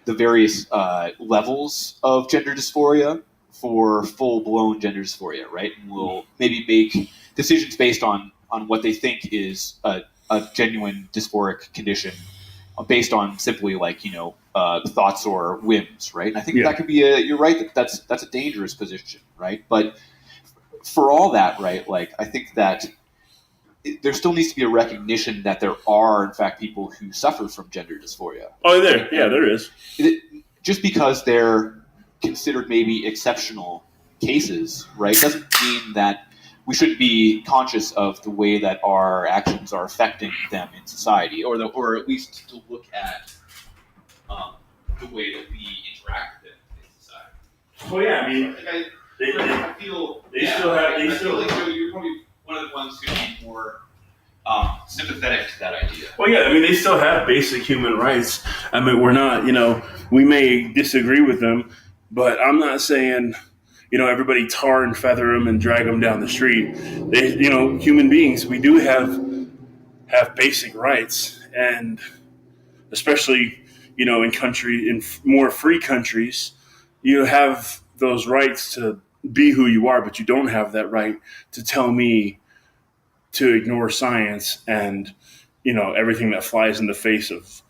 various levels of gender dysphoria for full-blown gender dysphoria, right? And will maybe make decisions based on what they think is a genuine dysphoric condition based on simply thoughts or whims, right? And I think that could be you're right that's a dangerous position, right? But for all that, right, I think that there still needs to be a recognition that there are, in fact, people who suffer from gender dysphoria. Oh, there is. Just because they're considered maybe exceptional cases, right, doesn't mean that we shouldn't be conscious of the way that our actions are affecting them in society, or at least to look at the way that we interact with them in society. Well, yeah, I feel like Joe, you're probably one of the ones who'd be more sympathetic to that idea. Well, yeah, they still have basic human rights. We're not, we may disagree with them, but I'm not saying, everybody tar and feather them and drag them down the street. They, human beings, we do have basic rights, and especially, in more free countries, you have those rights to be who you are, but you don't have that right to tell me to ignore science and, everything that flies in the face of,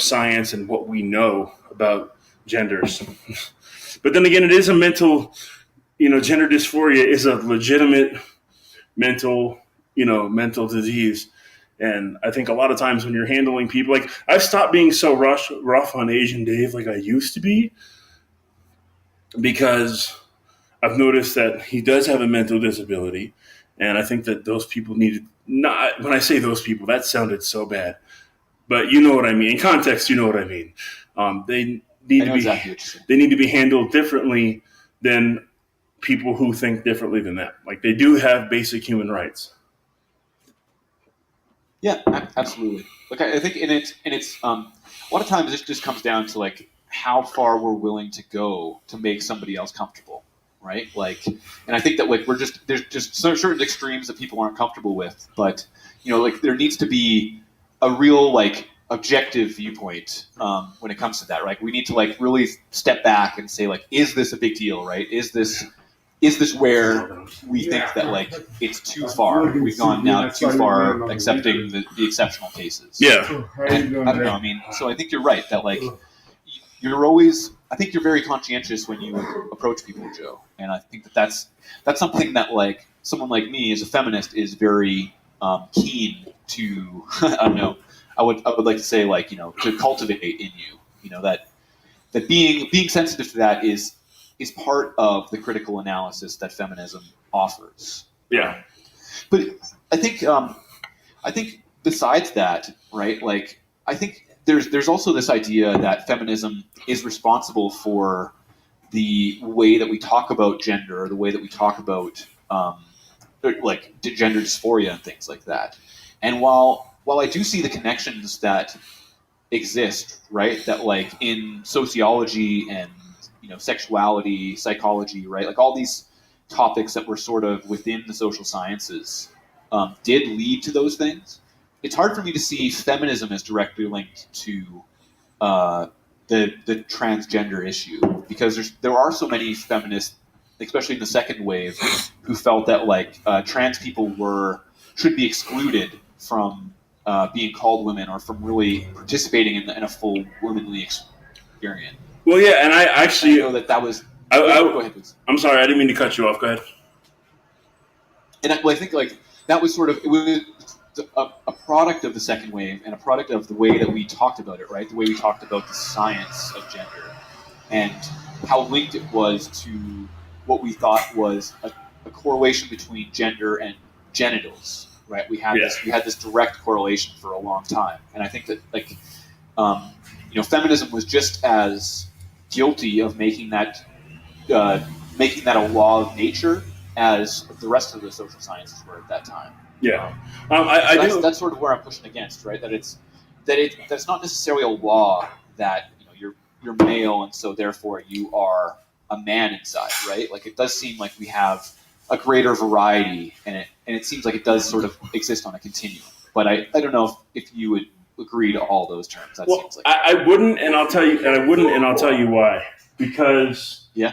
science and what we know about genders. But then again, it is a mental, gender dysphoria is a legitimate mental disease. And I think a lot of times when you're handling people, like I've stopped being so rough on Asian Dave like I used to be, because I've noticed that he does have a mental disability, and I think that those people need not. When I say those people, that sounded so bad, but you know what I mean. In context, you know what I mean. They need I to know be exactly what you're saying. they need to be handled differently than people who think differently than that. Like they do have basic human rights. Yeah, absolutely. Like I think it's a lot of times this just comes down to like how far we're willing to go to make somebody else comfortable, right? Like, and I think that like there's just certain extremes that people aren't comfortable with, but like there needs to be a real like objective viewpoint when it comes to that, right? We need to like really step back and say like, is this a big deal, right? Is this where we think that like it's too far? We've gone now too far accepting the exceptional cases. Yeah, And I don't know. I mean, so I think you're right that like you're always. I think you're very conscientious when you approach people, Joe. And I think that's something that like someone like me as a feminist is very keen to. I don't know. I would like to say like to cultivate in you. That being sensitive to that is part of the critical analysis that feminism offers. yeah, But I think besides that, right? Like I think there's also this idea that feminism is responsible for the way that we talk about gender, or the way that we talk about like gender dysphoria and things like that. And while I do see the connections that exist, right? That like in sociology and sexuality, psychology, right? Like all these topics that were sort of within the social sciences did lead to those things. It's hard for me to see feminism as directly linked to the transgender issue, because there are so many feminists, especially in the second wave, who felt that like trans people should be excluded from being called women, or from really participating in a full womanly experience. well, yeah, and I actually, I know that was. Go I, ahead, please. I'm sorry, I didn't mean to cut you off. Go ahead. And I think like that was sort of, it was a product of the second wave, and a product of the way that we talked about it, right? The way we talked about the science of gender, and how linked it was to what we thought was a correlation between gender and genitals, right? We had this direct correlation for a long time, and I think that like feminism was just as guilty of making that a law of nature as the rest of the social sciences were at that time. Yeah, That's sort of where I'm pushing against, right? That's not necessarily a law that you're male and so therefore you are a man inside, right? Like it does seem like we have a greater variety, and it seems like it does sort of exist on a continuum. But I don't know if you would agree to all those terms. That seems like I wouldn't, and I'll tell you, why. Because yeah.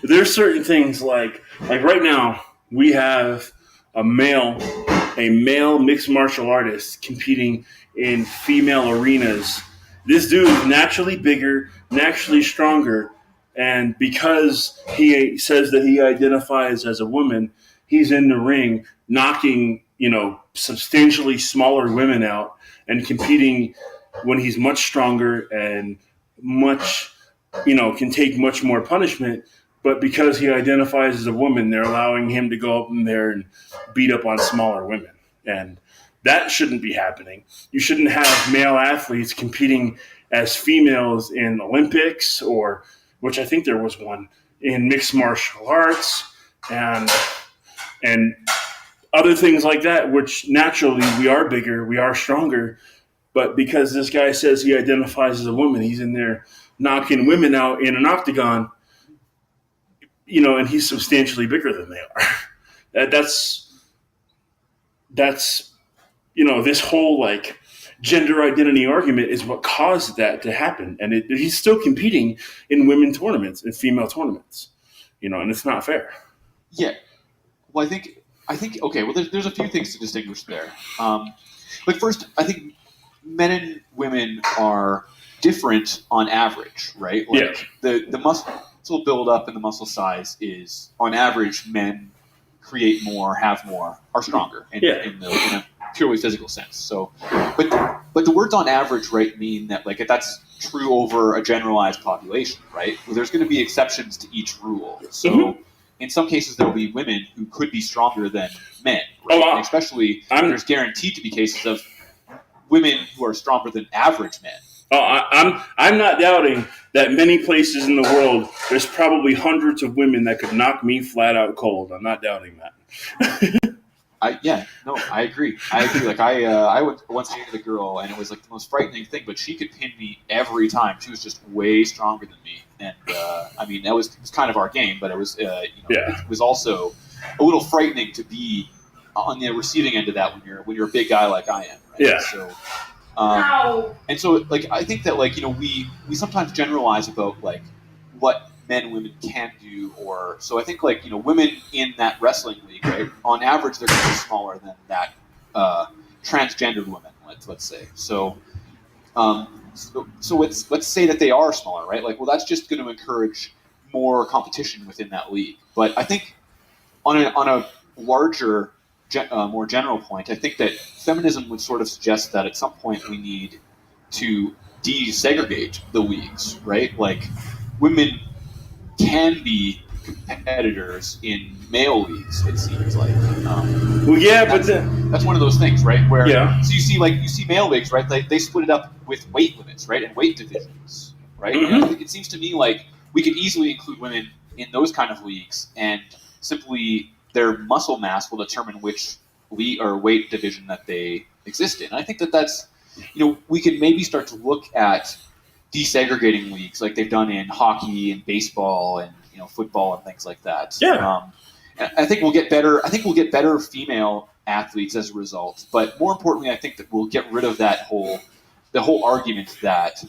There's certain things like right now we have a male mixed martial artist competing in female arenas. This dude is naturally bigger, naturally stronger, and because he says that he identifies as a woman, he's in the ring knocking, substantially smaller women out and competing when he's much stronger and much, can take much more punishment. But because he identifies as a woman, they're allowing him to go up in there and beat up on smaller women. And that shouldn't be happening. You shouldn't have male athletes competing as females in Olympics, or which I think there was one in mixed martial arts and other things like that, which naturally we are bigger, we are stronger. But because this guy says he identifies as a woman, he's in there knocking women out in an octagon, and he's substantially bigger than they are. That's this whole like gender identity argument is what caused that to happen, and he's still competing in women tournaments and female tournaments, and it's not fair. Yeah. Well, I think okay. Well, there's a few things to distinguish there. Like first, I think men and women are different on average, right? Like the muscle build up and the muscle size is on average men create more, have more, are stronger in a purely physical sense. So, but the words on average, right, mean that like if that's true over a generalized population, right? Well, there's going to be exceptions to each rule. So in some cases, there will be women who could be stronger than men, right? And especially there's guaranteed to be cases of women who are stronger than average men. I'm not doubting that many places in the world, there's probably hundreds of women that could knock me flat out cold. I'm not doubting that. I agree. Like I once dated a girl, and it was like the most frightening thing. But she could pin me every time. She was just way stronger than me, and I mean it was kind of our game. But it was it was also a little frightening to be on the receiving end of that when you're a big guy like I am. Right? Yeah. So. And so, like, I think that, like, we sometimes generalize about, like, what men and women can do, or so I think, like, women in that wrestling league, right, on average, they're going to be smaller than that transgendered woman, let's say. So let's say that they are smaller, right? Like, well, that's just going to encourage more competition within that league. But I think on a larger more general point, I think that feminism would sort of suggest that at some point we need to desegregate the leagues, right? Like, women can be competitors in male leagues, it seems like. That's one of those things, right? Where so you see male leagues, right? They split it up with weight limits, right, and weight divisions, right? And it seems to me like we could easily include women in those kind of leagues, and simply their muscle mass will determine which league or weight division that they exist in. And I think that that's, we can maybe start to look at desegregating leagues like they've done in hockey and baseball and football and things like that. Yeah. And I think we'll get better. I think we'll get better female athletes as a result. But more importantly, I think that we'll get rid of the whole argument that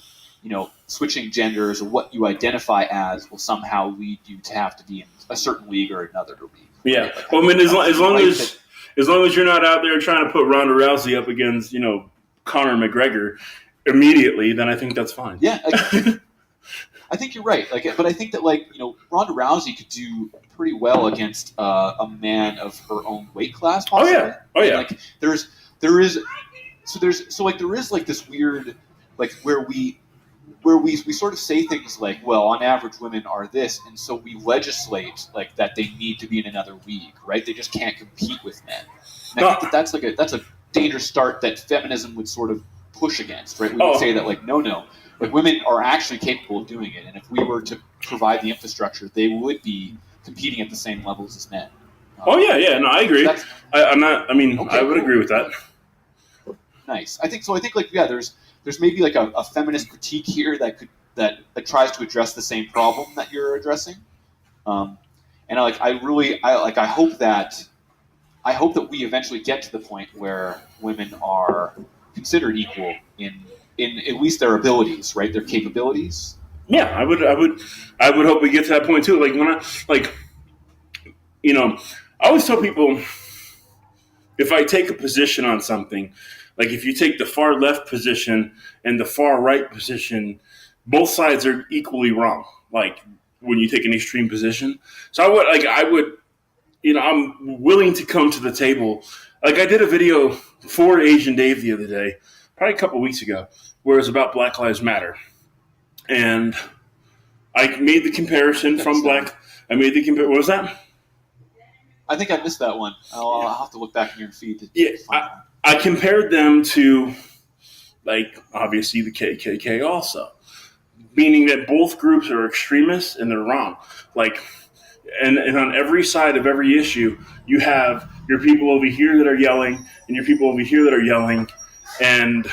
switching genders or what you identify as will somehow lead you to have to be in a certain league or another league. Yeah. Right? Like, well, I mean, as long as you're not out there trying to put Ronda Rousey up against, Conor McGregor immediately, then I think that's fine. Yeah, I think you're right. But I think that Ronda Rousey could do pretty well against a man of her own weight class. Possibly. Oh yeah. Like there is this weird where we sort of say things like, well, on average, women are this, and so we legislate like that they need to be in another league, right? They just can't compete with men. And I think that's a dangerous start that feminism would sort of push against, right? We would say that no, like women are actually capable of doing it, and if we were to provide the infrastructure, they would be competing at the same levels as men. No, I agree. I would agree with that. Nice. I think so. I think there's maybe like a feminist critique here that tries to address the same problem that you're addressing. And I hope that we eventually get to the point where women are considered equal in at least their abilities, right? Their capabilities. Yeah, I would hope we get to that point too. Like when I always tell people, if I take a position on something, like if you take the far left position and the far right position, both sides are equally wrong. Like when you take an extreme position. So I'm willing to come to the table. Like I did a video for Asian Dave the other day, probably a couple weeks ago, where it was about Black Lives Matter. And I made the comparison from What was that? I think I missed that one. I'll have to look back in your feed. I compared them to, like, obviously the KKK also, meaning that both groups are extremists and they're wrong. Like, and on every side of every issue, you have your people over here that are yelling and your people over here that are yelling. And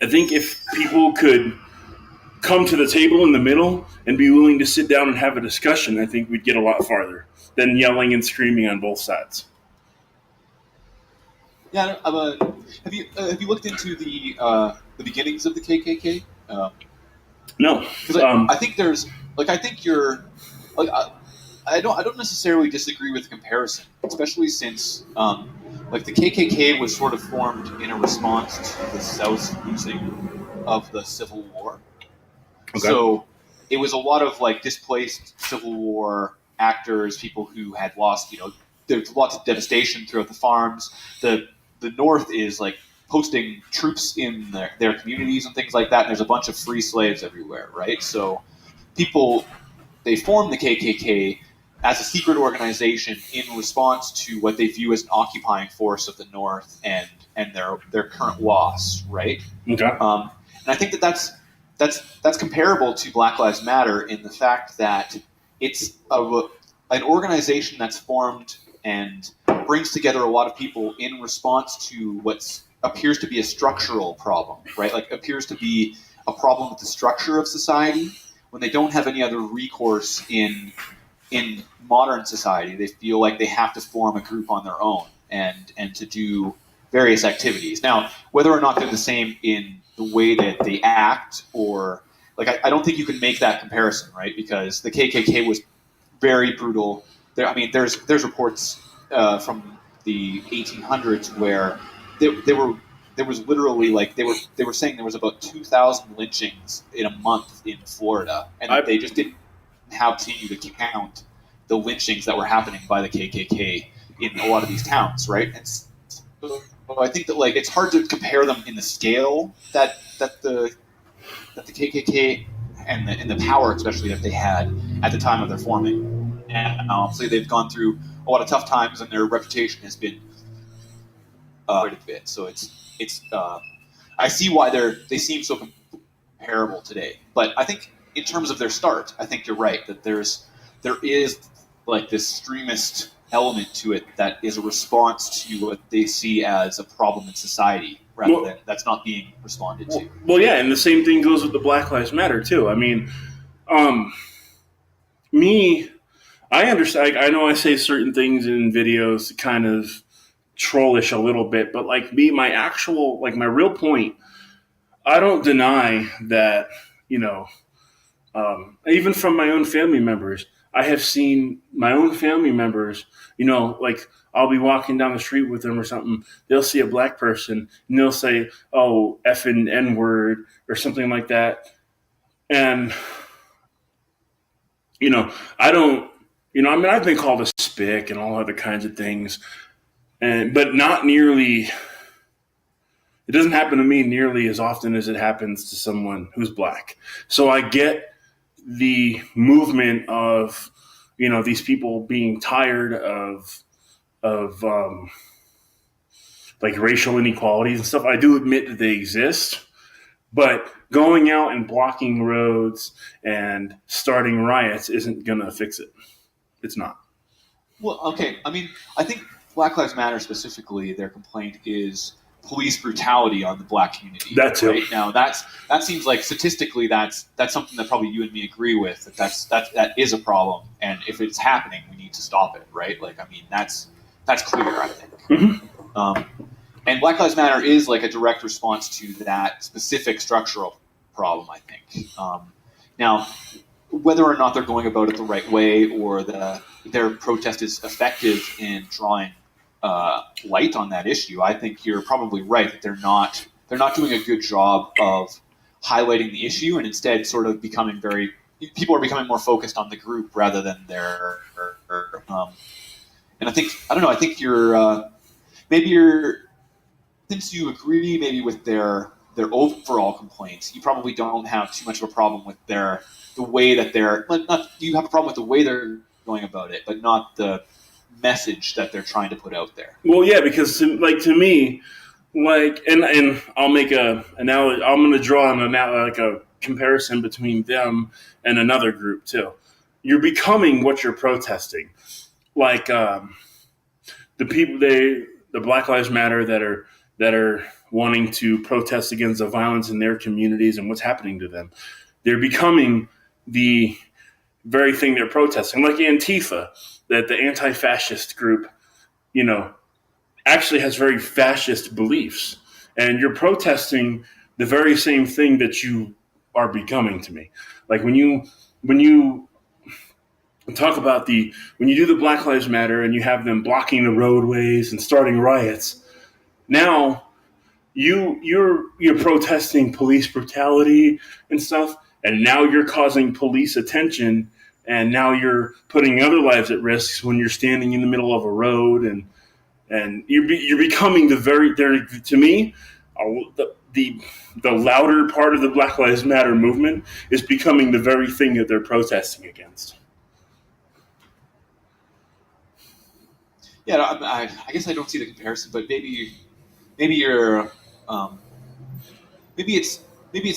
I think if people could come to the table in the middle and be willing to sit down and have a discussion, I think we'd get a lot farther than yelling and screaming on both sides. Yeah, have you looked into the beginnings of the KKK? No, because I think I don't necessarily disagree with the comparison, especially since the KKK was sort of formed in a response to the South's losing of the Civil War. Okay. So it was a lot of displaced Civil War actors, people who had lost, there's lots of devastation throughout the farms. The North is like posting troops in their communities and things like that. And there's a bunch of free slaves everywhere, right? So people, they form the KKK as a secret organization in response to what they view as an occupying force of the North and their current loss, right? Okay. And I think that's comparable to Black Lives Matter in the fact that it's an organization that's formed and brings together a lot of people in response to what appears to be a structural problem, right? Like appears to be a problem with the structure of society. When they don't have any other recourse in modern society, they feel like they have to form a group on their own and to do various activities. Now, whether or not they're the same in the way that they act, or like I don't think you can make that comparison, right? Because the KKK was very brutal. There's reports from the 1800s where there was literally like they were saying there was about 2,000 lynchings in a month in Florida, and they just didn't have continue to count the lynchings that were happening by the KKK in a lot of these towns, right? And so I think that like it's hard to compare them in the scale that the KKK and the power, especially that they had at the time of their forming. And obviously, they've gone through a lot of tough times, and their reputation has been quite a bit. So it's I see why they seem so comparable today. But I think in terms of their start, I think you're right that there is like this extremist element to it that is a response to what they see as a problem in society rather than that's not being responded to. Well, yeah, and the same thing goes with the Black Lives Matter too. I mean, I understand. I know I say certain things in videos kind of trollish a little bit, but like my real point, I don't deny that, even from my own family members, I have seen my own family members, like I'll be walking down the street with them or something. They'll see a black person and they'll say, "Oh, effing N word" or something like that. And, I don't, I've been called a spick and all other kinds of things, but not nearly. It doesn't happen to me nearly as often as it happens to someone who's black. So I get the movement of, these people being tired of like racial inequalities and stuff. I do admit that they exist, but going out and blocking roads and starting riots isn't going to fix it. It's not. Well, okay. I mean, I think Black Lives Matter specifically, their complaint is police brutality on the black community. That too. Right? Now, that seems like statistically that's something that probably you and me agree with. That is a problem, and if it's happening, we need to stop it. Right? Like, I mean, that's clear. I think. Mm-hmm. And Black Lives Matter is like a direct response to that specific structural problem. I think. Now, whether or not they're going about it the right way or their protest is effective in drawing light on that issue, I think you're probably right that they're not doing a good job of highlighting the issue, and instead sort of people are becoming more focused on the group rather than their and I think you're since you agree maybe with their overall complaints, you probably don't have too much of a problem with the way that you have a problem with the way they're going about it, but not the message that they're trying to put out there. Well, yeah, because to me, like, and I'll make I'm going to draw a comparison between them and another group too. You're becoming what you're protesting, like the Black Lives Matter that are wanting to protest against the violence in their communities and what's happening to them. They're becoming the very thing they're protesting, like Antifa, that the anti-fascist group, actually has very fascist beliefs. And you're protesting the very same thing that you are becoming to me. Like when you talk about when you do the Black Lives Matter and you have them blocking the roadways and starting riots, now you're protesting police brutality and stuff, and now you're causing police attention and now you're putting other lives at risk when you're standing in the middle of a road, and you're becoming the very there to me the louder part of the Black Lives Matter movement is becoming the very thing that they're protesting against. Yeah, I guess I don't see the comparison, but maybe you're maybe it's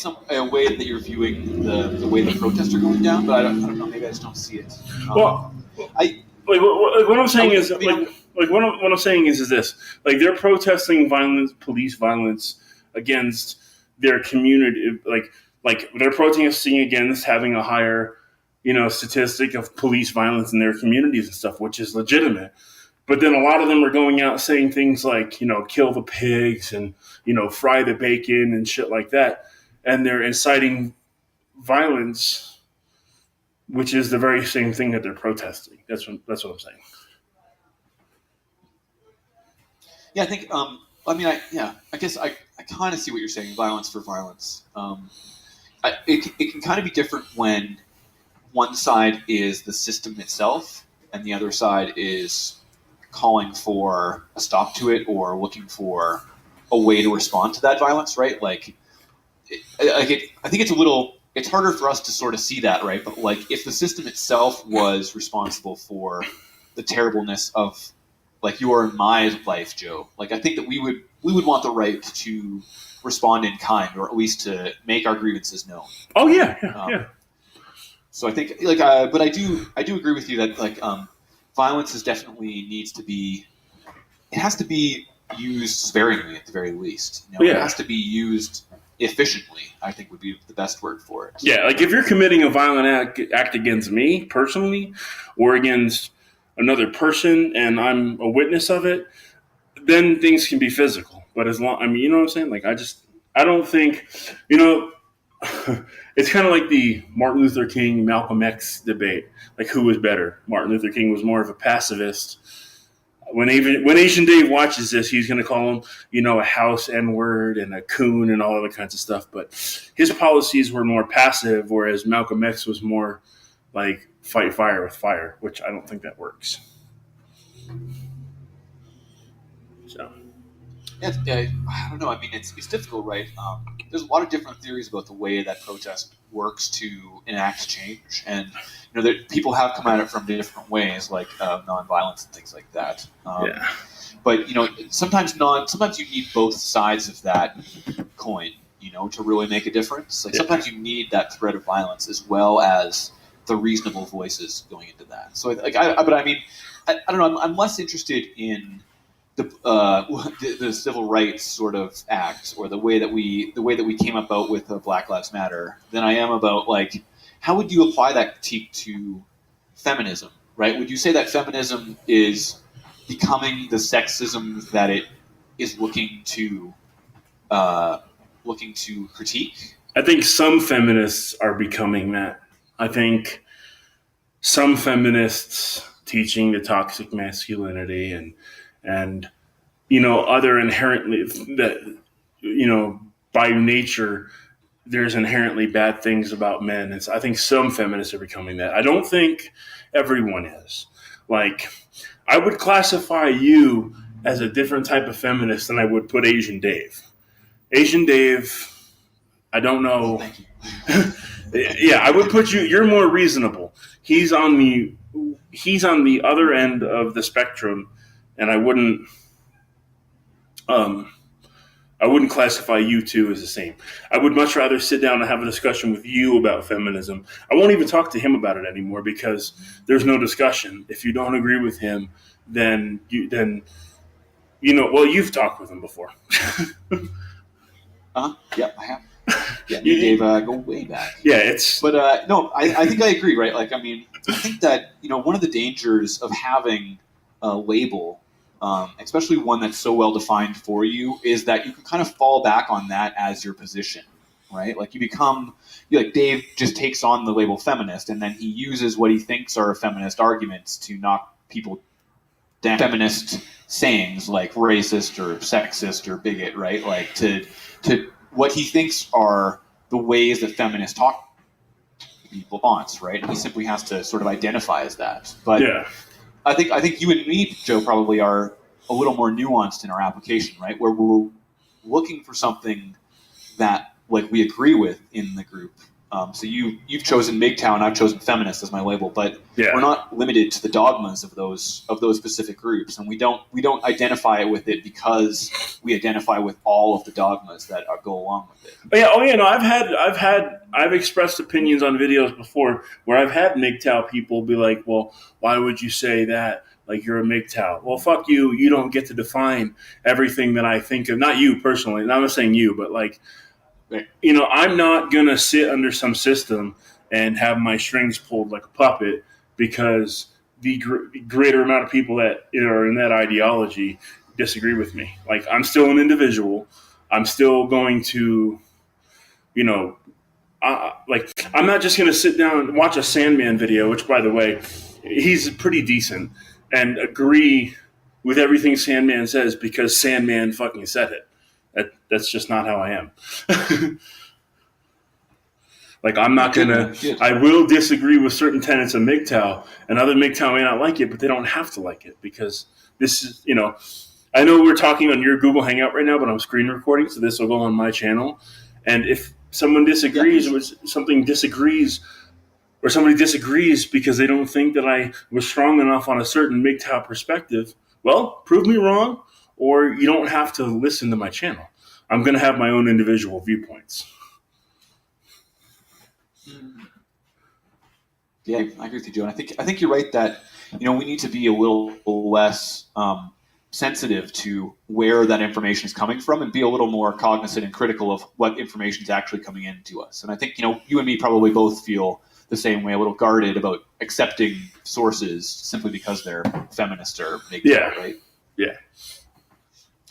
a way that you're viewing the way the protests are going down, but I don't know. Maybe I just don't see it. Well, I what I'm saying is I mean, what I'm saying is this: like they're protesting violence, police violence against their community, like they're protesting against having a higher, statistic of police violence in their communities and stuff, which is legitimate. But then a lot of them are going out saying things like, kill the pigs and, fry the bacon and shit like that. And they're inciting violence, which is the very same thing that they're protesting. That's what I'm saying. yeah, I think. I guess I kind of see what you're saying. Violence for violence. It can kind of be different when one side is the system itself and the other side is calling for a stop to it or looking for a way to respond to that violence, right? I think it's harder for us to sort of see that, right? But like, if the system itself was responsible for the terribleness of like your and my life, Joe, like I think that we would want the right to respond in kind, or at least to make our grievances known. Oh yeah. So I think but I do agree with you that violence is definitely it has to be used sparingly at the very least. It has to be used efficiently, I think would be the best word for it. Yeah, like if you're committing a violent act against me personally or against another person and I'm a witness of it, then things can be physical. But as long, you know what I'm saying? Like I don't think, it's kind of like the Martin Luther King, Malcolm X debate. Like who was better? Martin Luther King was more of a pacifist. When Asian Dave watches this, he's going to call him, a house N-word and a coon and all other kinds of stuff. But his policies were more passive, whereas Malcolm X was more like fight fire with fire, which I don't think that works. So. Yeah, I don't know. I mean, it's difficult, right? There's a lot of different theories about the way that protest works to enact change, and that people have come at it from different ways, like nonviolence and things like that. Yeah. But sometimes you need both sides of that coin, to really make a difference. Like sometimes you need that threat of violence as well as the reasonable voices going into that. So I don't know. I'm less interested in the civil rights sort of act or the way that we came about with Black Lives Matter than I am about like how would you apply that critique to feminism, right? Would you say that feminism is becoming the sexism that it is looking to critique? I think some feminists are becoming that. I think some feminists teaching the toxic masculinity and other inherently that by nature there's inherently bad things about men. I think some feminists are becoming that. I don't think everyone is. Like, I would classify you as a different type of feminist than I would put Asian Dave. Asian Dave, I don't know. Thank you. Yeah, I would put you. You're more reasonable. He's on the other end of the spectrum, and I wouldn't classify you two as the same. I would much rather sit down and have a discussion with you about feminism. I won't even talk to him about it anymore because there's no discussion. If you don't agree with him, then you've talked with him before. Yeah, I have. Yeah, me and Dave go way back. Yeah, But no, I think I agree, right? Like, I mean, I think that one of the dangers of having a label, especially one that's so well defined for you, is that you can kind of fall back on that as your position, right? Like like Dave just takes on the label feminist, and then he uses what he thinks are feminist arguments to knock people down. Feminist sayings like racist or sexist or bigot, right? Like to what he thinks are the ways that feminists talk he wants, right? And he simply has to sort of identify as that. But Yeah. I think you and me, Joe, probably are a little more nuanced in our application, right? Where we're looking for something that like we agree with in the group. So you've chosen mgtow and I've chosen feminist as my label, but Yeah. we're not limited to the dogmas of those specific groups, and we don't identify with it because we identify with all of the dogmas that go along with it. Oh yeah, no, I've expressed opinions on videos before where I've had MGTOW people be like, well, why would you say that? Like, you're a MGTOW. Well, fuck you. You don't get to define everything that I think of. Not you personally. I'm not saying you, but like, you know, I'm not going to sit under some system and have my strings pulled like a puppet because the greater amount of people that are in that ideology disagree with me. Like, I'm still an individual. I'm still going to, you know, like, I'm not just going to sit down and watch a Sandman video, which, by the way, he's pretty decent, and agree with everything Sandman says because Sandman fucking said it. That's just not how I am. Like, I'm not going to, I will disagree with certain tenets of MGTOW, and other MGTOW may not like it, but they don't have to like it because this is, you know, I know we're talking on your Google Hangout right now, but I'm screen recording, so this will go on my channel. And if someone disagrees with something disagrees, or somebody disagrees because they don't think that I was strong enough on a certain MGTOW perspective, well, prove me wrong, or you don't have to listen to my channel. I'm going to have my own individual viewpoints. Yeah, I agree with you, Joe. And I think you're right that we need to be a little less sensitive to where that information is coming from and be a little more cognizant and critical of what information is actually coming into us. And I think you and me probably both feel the same way, a little guarded about accepting sources simply because they're feminist or MGTOW, right? Yeah.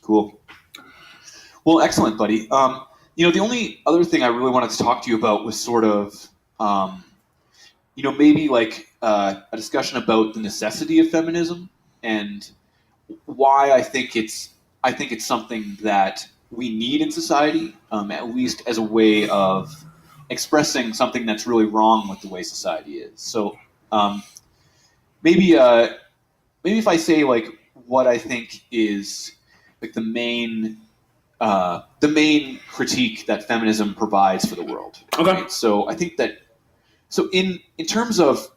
Cool. Well, excellent, buddy. The only other thing I really wanted to talk to you about was sort of maybe like a discussion about the necessity of feminism and why I think it's something that we need in society, at least as a way of expressing something that's really wrong with the way society is. So maybe if I say like what I think is like the main critique that feminism provides for the world. Okay. Right? So I think that in terms of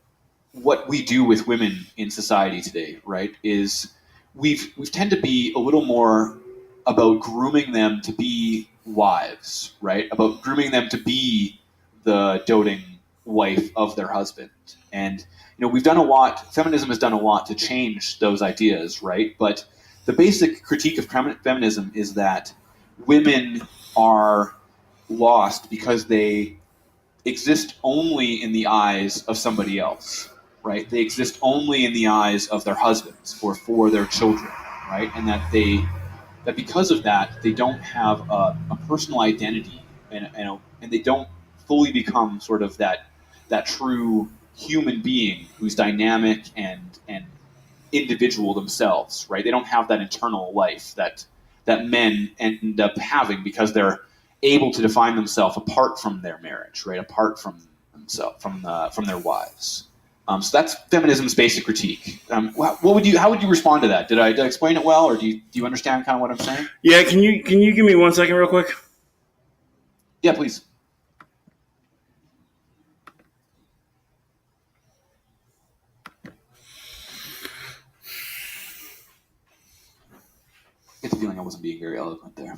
what we do with women in society today, right, is we've tend to be a little more about grooming them to be wives, right? About grooming them to be the doting wife of their husband. And we've done a lot. Feminism has done a lot to change those ideas, right? But the basic critique of feminism is that women are lost because they exist only in the eyes of somebody else, right? They exist only in the eyes of their husbands or for their children, right? And that because of that, they don't have a personal identity, and they don't fully become sort of that true human being who's dynamic and individual themselves, right? They don't have that internal life that men end up having because they're able to define themselves apart from their marriage, right? Apart from themselves, from their wives. So that's feminism's basic critique. How would you respond to that? Did I explain it well, or do you understand kind of what I'm saying? Yeah, can you give me 1 second real quick? Yeah, please. I get the feeling I wasn't being very eloquent there.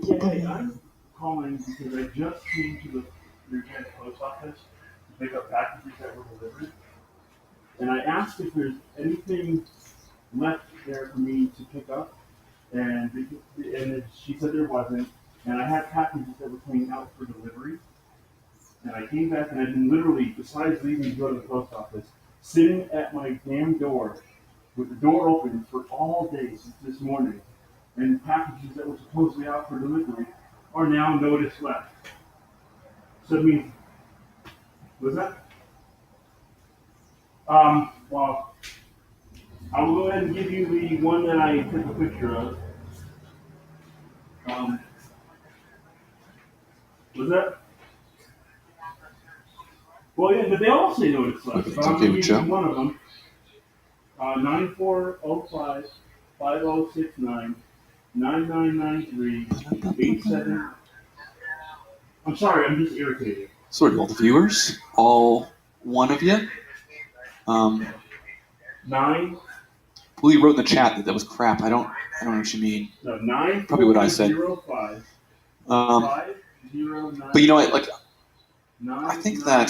Yeah, hey, I'm calling because I just came to the Virginia post office to pick up packages that were delivered, and I asked if there's anything left there for me to pick up, and she said there wasn't, and I had packages that were coming out for delivery, And I came back and I've been literally, besides leaving to go to the post office, sitting at my damn door with the door open for all day since this morning. And packages that were supposedly out for delivery are now notice left. So it means, was that? Well, I will go ahead and give you the one that I took a picture of. Was that? Well, yeah, but they all say notice left. Okay, So it's I'm okay going with to give Joe. you one of them. 9405-5069 9993 I'm sorry, I'm just irritated. Sorry, all the viewers, all one of you. 9 Well, you wrote in the chat that was crap. I don't know what you mean. No, 9 Probably what I said. 05 But you know what? Like, I think that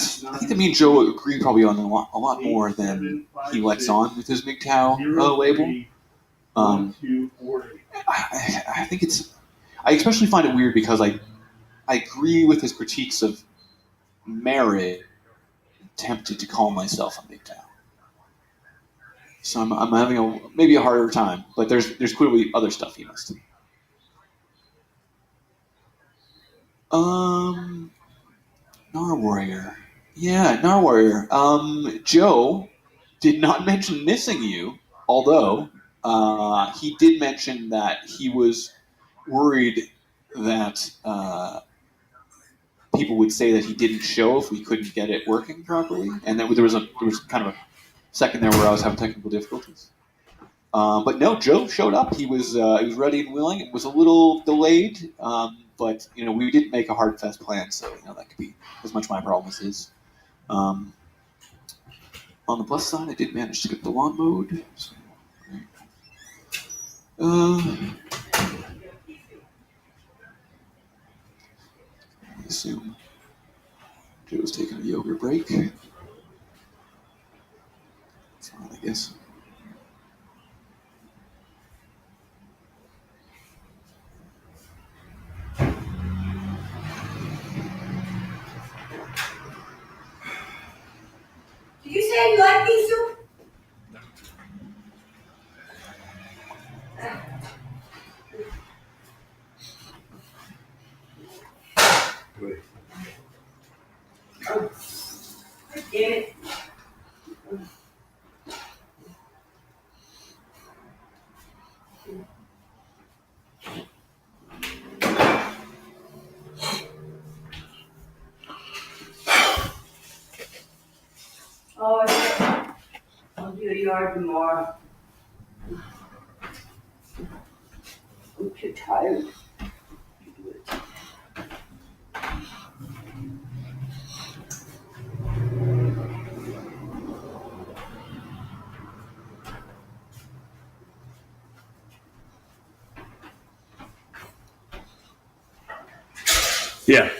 me and Joe agree probably on a lot more than he lets on with his mgtow label. I think it's. I especially find it weird because I agree with his critiques of merit. Tempted to call myself a mgtow. So I'm having maybe a harder time, but there's clearly other stuff he must do. Nar Warrior. Yeah, Nar Warrior. Joe did not mention missing you, although he did mention that he was worried that people would say that he didn't show if we couldn't get it working properly, and that there was kind of a second there where I was having technical difficulties. But no, Joe showed up. He was ready and willing. It was a little delayed, but we didn't make a hard and fast plan, so that could be as much my problem as his. On the plus side, I did manage to get the lawn mode. So, I assume Joe's taking a yoga break. That's fine, I guess. Did you say you like pea soup? Oh, damn it. Oh, I'll do the yard tomorrow. I'm too tired to do it. Yeah.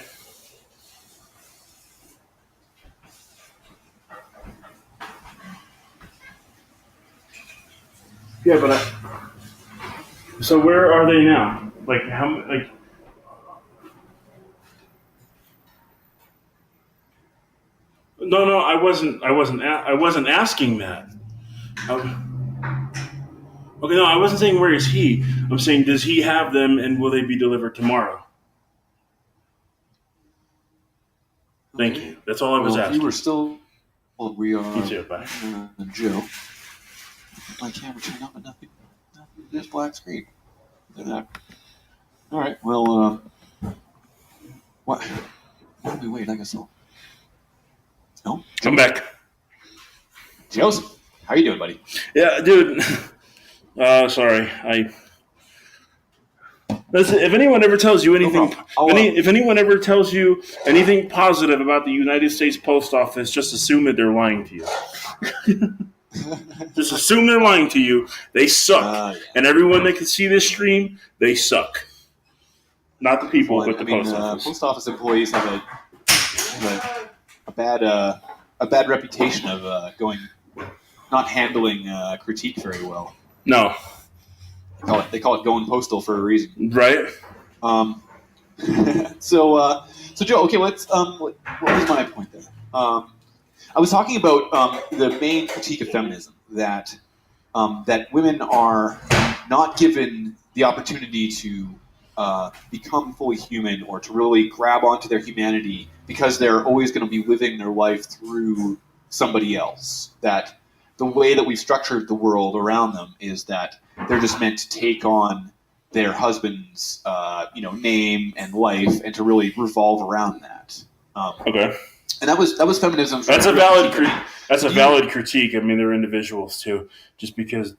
Yeah, but so where are they now? Like how? Like no, I wasn't asking that. Okay, no, I wasn't saying where is he. I'm saying does he have them and will they be delivered tomorrow? Thank you. That's all I was asking. If you were still, we are. You too, bye. Joe. My camera turned on, but nothing. Just black screen. All right. Well, what? Why don't we wait? I guess so. No. Come back. Joseph, how you doing, buddy? Yeah, dude. Sorry. Listen, if anyone ever tells you anything, if anyone ever tells you anything positive about the United States Post Office, just assume that they're lying to you. Just assume they're lying to you. They suck. Yeah. And everyone that can see this stream, they suck. Not the people, but the post office. Post office employees have a bad reputation of not handling critique very well. No. They call it going postal for a reason. Right. So Joe, okay, let's what was my point there? I was talking about the main critique of feminism that women are not given the opportunity to become fully human or to really grab onto their humanity because they're always going to be living their life through somebody else. That the way that we've structured the world around them is that they're just meant to take on their husband's name and life and to really revolve around that. Okay. And that was feminism. That's a valid valid critique. I mean, they're individuals too. Just because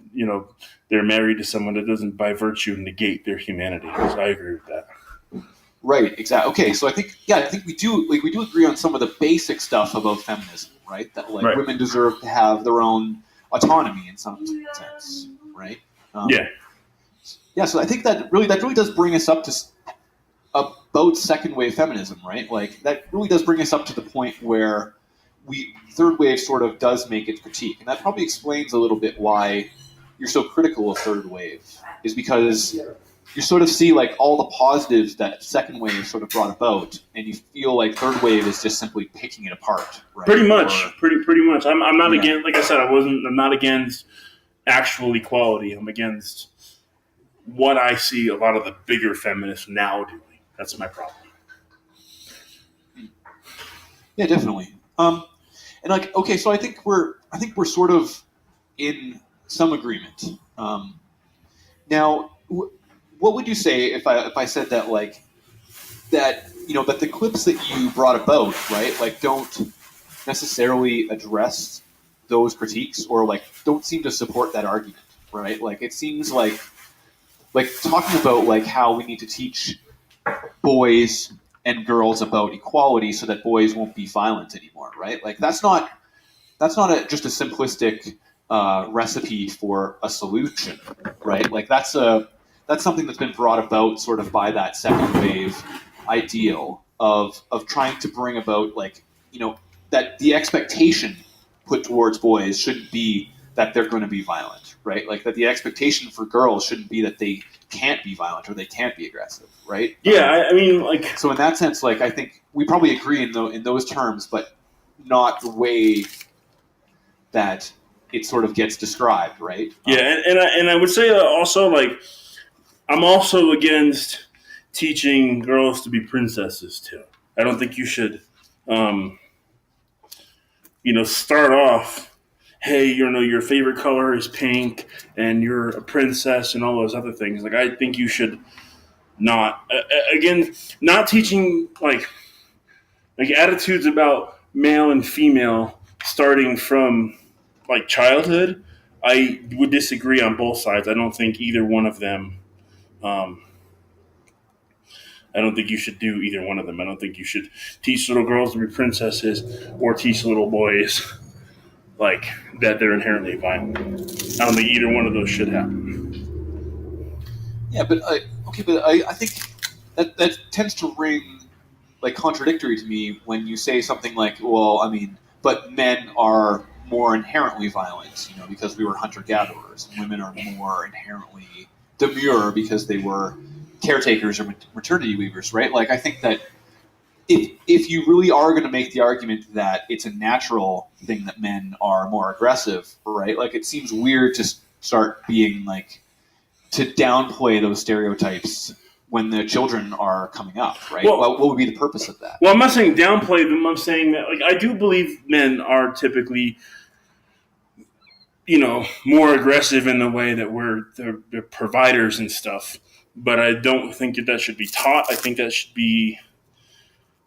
they're married to someone, that doesn't by virtue negate their humanity. So I agree with that. Right. Exactly. Okay. So I think we do agree on some of the basic stuff about feminism, right? That Right. women deserve to have their own autonomy in some sense, right? Yeah. Yeah. So I think that really does bring us up to about second wave feminism, right? Like that really does bring us up to the point where third wave sort of does make its critique, and that probably explains a little bit why you're so critical of third wave, is because you sort of see like all the positives that second wave sort of brought about, and you feel like third wave is just simply picking it apart, right? Pretty much. Pretty much. I'm not Yeah. against. Like I said, I'm not against actual equality. I'm against what I see a lot of the bigger feminists now doing. That's my problem. Yeah, definitely. And like, okay, so I think we're sort of in some agreement. Now, what would you say if I said that like that that the clips that you brought about, right, like don't necessarily address those critiques or like don't seem to support that argument, right? Like it seems like talking about like how we need to teach boys and girls about equality so that boys won't be violent anymore, right? Like that's not just a simplistic recipe for a solution, right? Like that's something that's been brought about sort of by that second wave ideal of trying to bring about like that the expectation put towards boys shouldn't be that they're going to be violent, right? Like that the expectation for girls shouldn't be that they can't be violent or they can't be aggressive, right? Yeah, I mean, like, so in that sense, like I think we probably agree in those terms, but not the way that it sort of gets described, right? Yeah, and I would say also like I'm also against teaching girls to be princesses too. I don't think you should, start off. Hey, your favorite color is pink, and you're a princess, and all those other things. Like I think you should not not teaching like attitudes about male and female starting from like childhood. I would disagree on both sides. I don't think either one of them. Um, I don't think you should do either one of them. I don't think you should teach little girls to be princesses or teach little boys like that they're inherently violent. I don't think either one of those should happen. Yeah, but I think that tends to ring like contradictory to me when you say something like, well, I mean, but men are more inherently violent, because we were hunter gatherers, and women are more inherently demure because they were caretakers or maternity weavers, right? Like I think that if you really are going to make the argument that it's a natural thing that men are more aggressive, right? Like it seems weird to start being like to downplay those stereotypes when the children are coming up, right? Well, what would be the purpose of that? Well, I'm not saying downplay them. I'm saying that like I do believe men are typically, more aggressive in the way that they're providers and stuff. But I don't think that should be taught. I think that should be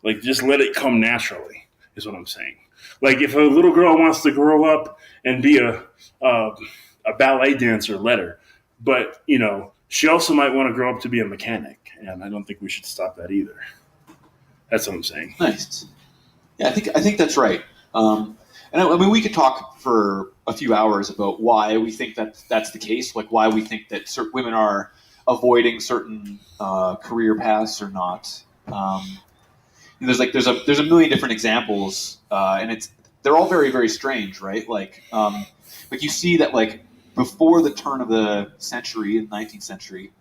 like just let it come naturally. Is what I'm saying. Like if a little girl wants to grow up and be a ballet dancer, let her. But she also might want to grow up to be a mechanic, and I don't think we should stop that either. That's what I'm saying. Nice. Yeah, I think that's right. And I mean, we could talk for a few hours about why we think that that's the case, like why we think that certain women are avoiding certain career paths or not. And there's a million different examples, and they're all very very strange, right? Like you see that like before the turn of the century in the 19th century,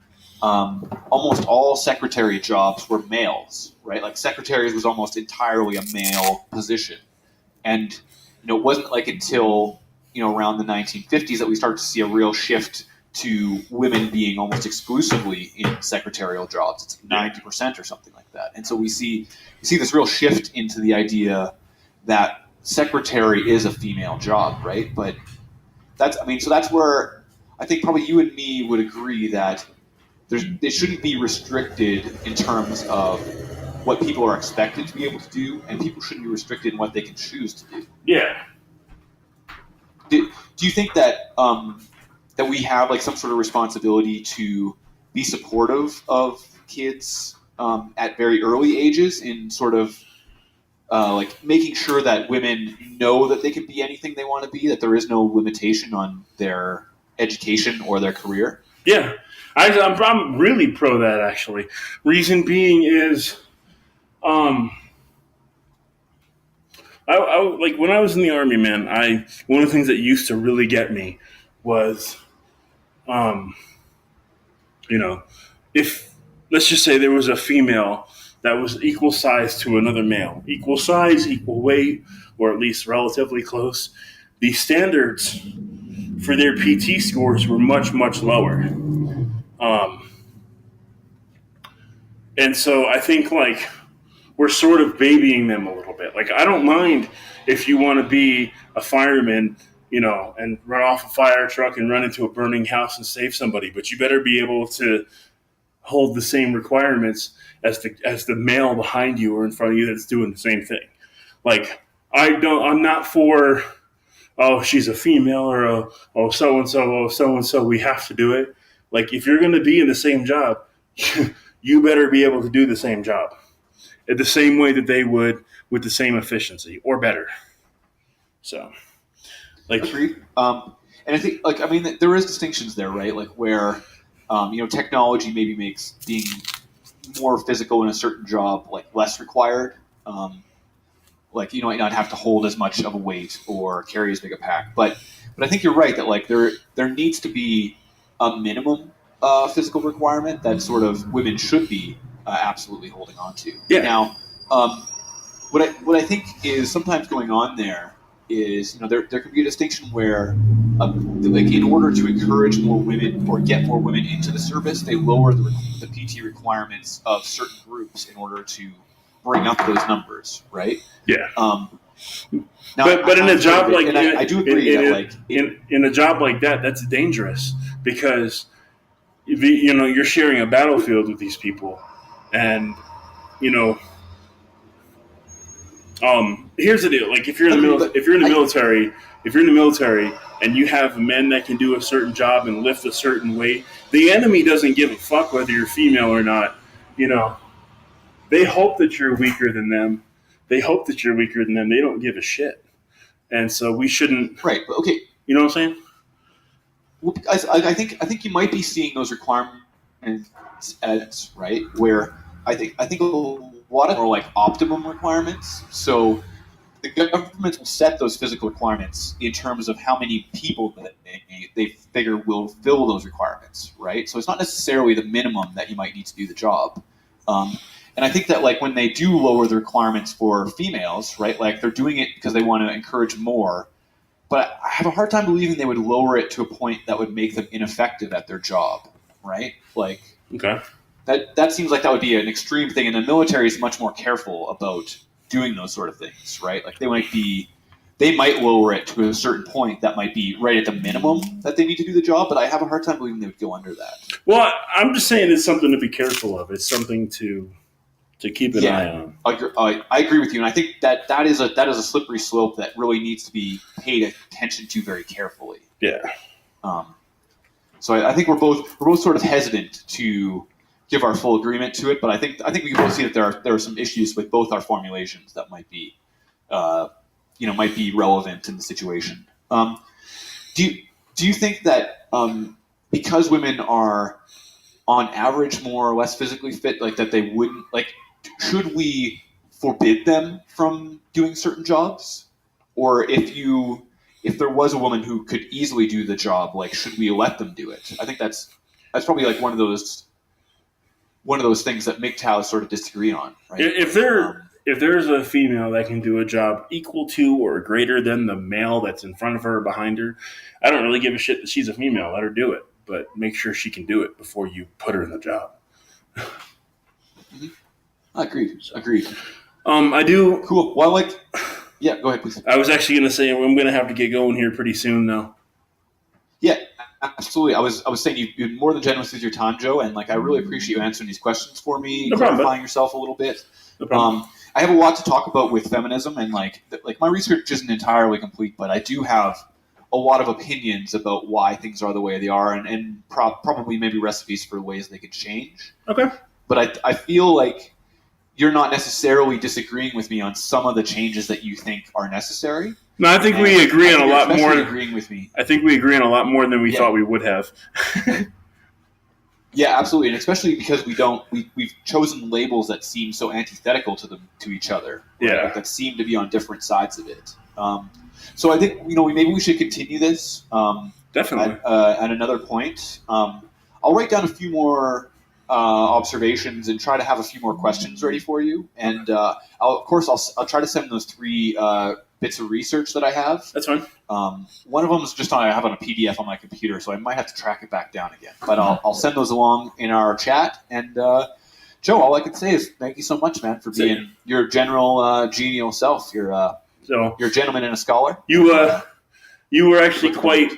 almost all secretary jobs were males, right? Like secretaries was almost entirely a male position, and it wasn't like until around the 1950s that we started to see a real shift to women being almost exclusively in secretarial jobs. It's 90% or something like that, and so we see this real shift into the idea that secretary is a female job, right? But so that's where I think probably you and me would agree that it shouldn't be restricted in terms of what people are expected to be able to do, and people shouldn't be restricted in what they can choose to do. Yeah. Do you think that that we have like some sort of responsibility to be supportive of kids at very early ages in sort of like making sure that women know that they can be anything they want to be, that there is no limitation on their education or their career? Yeah. I'm really pro that, actually. Reason being is, like when I was in the army, man. One of the things that used to really get me was, um, you know, if let's just say there was a female that was equal size to another male, equal size, equal weight, or at least relatively close, the standards for their PT scores were much, much lower. Um, and so I think like we're sort of babying them a little bit. Like I don't mind if you want to be a fireman, and run off a fire truck and run into a burning house and save somebody, but you better be able to hold the same requirements as the male behind you or in front of you that's doing the same thing. Like I'm not for, oh, she's a female, or oh, so and so, we have to do it. Like if you're going to be in the same job, you better be able to do the same job at the same way that they would with the same efficiency or better. So, like, agreed. And I think, like, I mean, there is distinctions there, right? Like where, technology maybe makes being more physical in a certain job like less required. Like you might not have to hold as much of a weight or carry as big a pack, but I think you're right that like there needs to be a minimum physical requirement that sort of women should be absolutely holding on to. Yeah. Now, what I think is sometimes going on there is there can be a distinction where like in order to encourage more women or get more women into the service, they lower the PT requirements of certain groups in order to bring up those numbers, right? Yeah. Now, but in a job like I do agree that like in a job like that, that's dangerous because you're sharing a battlefield with these people, and here's the deal. Like if you're in the military, and you have men that can do a certain job and lift a certain weight, the enemy doesn't give a fuck whether you're female or not. They hope that you're weaker than them. They don't give a shit. And so we shouldn't. Right. But okay. You know what I'm saying? Well, I think you might be seeing those requirements as right where I think a lot of them are like optimum requirements. So the government will set those physical requirements in terms of how many people that they figure will fill those requirements, right? So it's not necessarily the minimum that you might need to do the job. And I think that like when they do lower the requirements for females, right, like they're doing it because they want to encourage more. But I have a hard time believing they would lower it to a point that would make them ineffective at their job, right? Like, okay. That seems like that would be an extreme thing, and the military is much more careful about doing those sort of things, right? Like they might lower it to a certain point that might be right at the minimum that they need to do the job, but I have a hard time believing they would go under that. Well, I'm just saying it's something to be careful of. It's something to keep an eye on. I agree with you, and I think that is a slippery slope that really needs to be paid attention to very carefully. Yeah. So I think we're both sort of hesitant to give our full agreement to it, but I think we can both see that there are some issues with both our formulations that might be relevant in the situation. Do you think that because women are on average more or less physically fit, like that they wouldn't like? Should we forbid them from doing certain jobs, or if there was a woman who could easily do the job, like should we let them do it? I think that's probably like one of those one of those things that mgtow sort of disagree on, right? If there's a female that can do a job equal to or greater than the male that's in front of her or behind her, I don't really give a shit that she's a female. Let her do it, but make sure she can do it before you put her in the job. Agreed. I do. Cool. Well, yeah, go ahead, please. I was actually going to say I'm going to have to get going here pretty soon now. Yeah, absolutely. I was saying you've been more than generous with your time, Joe, and I really appreciate you answering these questions for me, clarifying yourself a little bit. No problem. I have a lot to talk about with feminism, and my research isn't entirely complete, but I do have a lot of opinions about why things are the way they are, and probably maybe recipes for ways they could change. Okay. But I feel like you're not necessarily disagreeing with me on some of the changes that you think are necessary. No, I think we agree on a lot more. Agreeing with me. I think we agree on a lot more than we thought we would have. Yeah, absolutely, and especially because we've chosen labels that seem so antithetical to each other. Right? Yeah, that seem to be on different sides of it. So I think maybe we should continue this. Definitely. At another point, I'll write down a few more observations and try to have a few more questions ready for you. And I'll try to send those 3 bits of research that I have. That's fine. One of them is I have on a PDF on my computer, so I might have to track it back down again. But I'll send those along in our chat. And Joe, all I can say is thank you so much, man, for being your general genial self. You're a gentleman and a scholar. You were actually quite.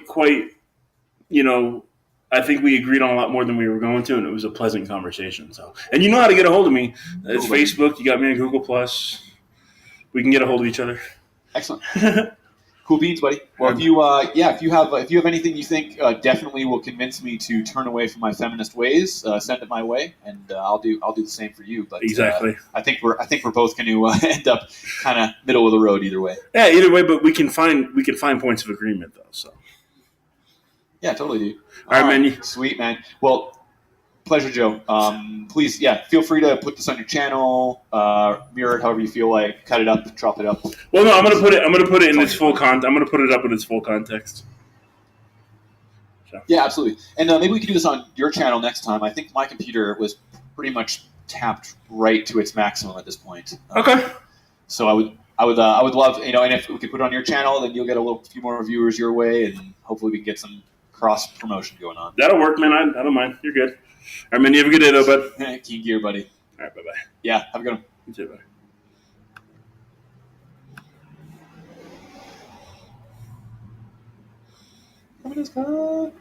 I think we agreed on a lot more than we were going to, and it was a pleasant conversation. So, and you know how to get a hold of me. It's Facebook. You got me on Google Plus. We can get a hold of each other. Excellent. Cool beans, buddy. Well, if you have anything you think definitely will convince me to turn away from my feminist ways, send it my way, and I'll do the same for you. But exactly, I think we're both going to end up kind of middle of the road either way. Yeah, either way, but we can find points of agreement though. So yeah, totally, dude. All right, man. Sweet, man. Well, pleasure, Joe. Please, feel free to put this on your channel, mirror it however you feel like, cut it up, chop it up. Well, no, I'm gonna put it in its full I'm gonna put it up in its full context. So. Yeah, absolutely. And maybe we could do this on your channel next time. I think my computer was pretty much tapped right to its maximum at this point. Okay. So I would love, and if we could put it on your channel, then you'll get a few more viewers your way, and hopefully we can get some cross promotion going on. That'll work, man. I don't mind. You're good. All right, man. You have a good day, though, bud. Keen gear, buddy. All right, bye-bye. Yeah, have a good one. You too, buddy.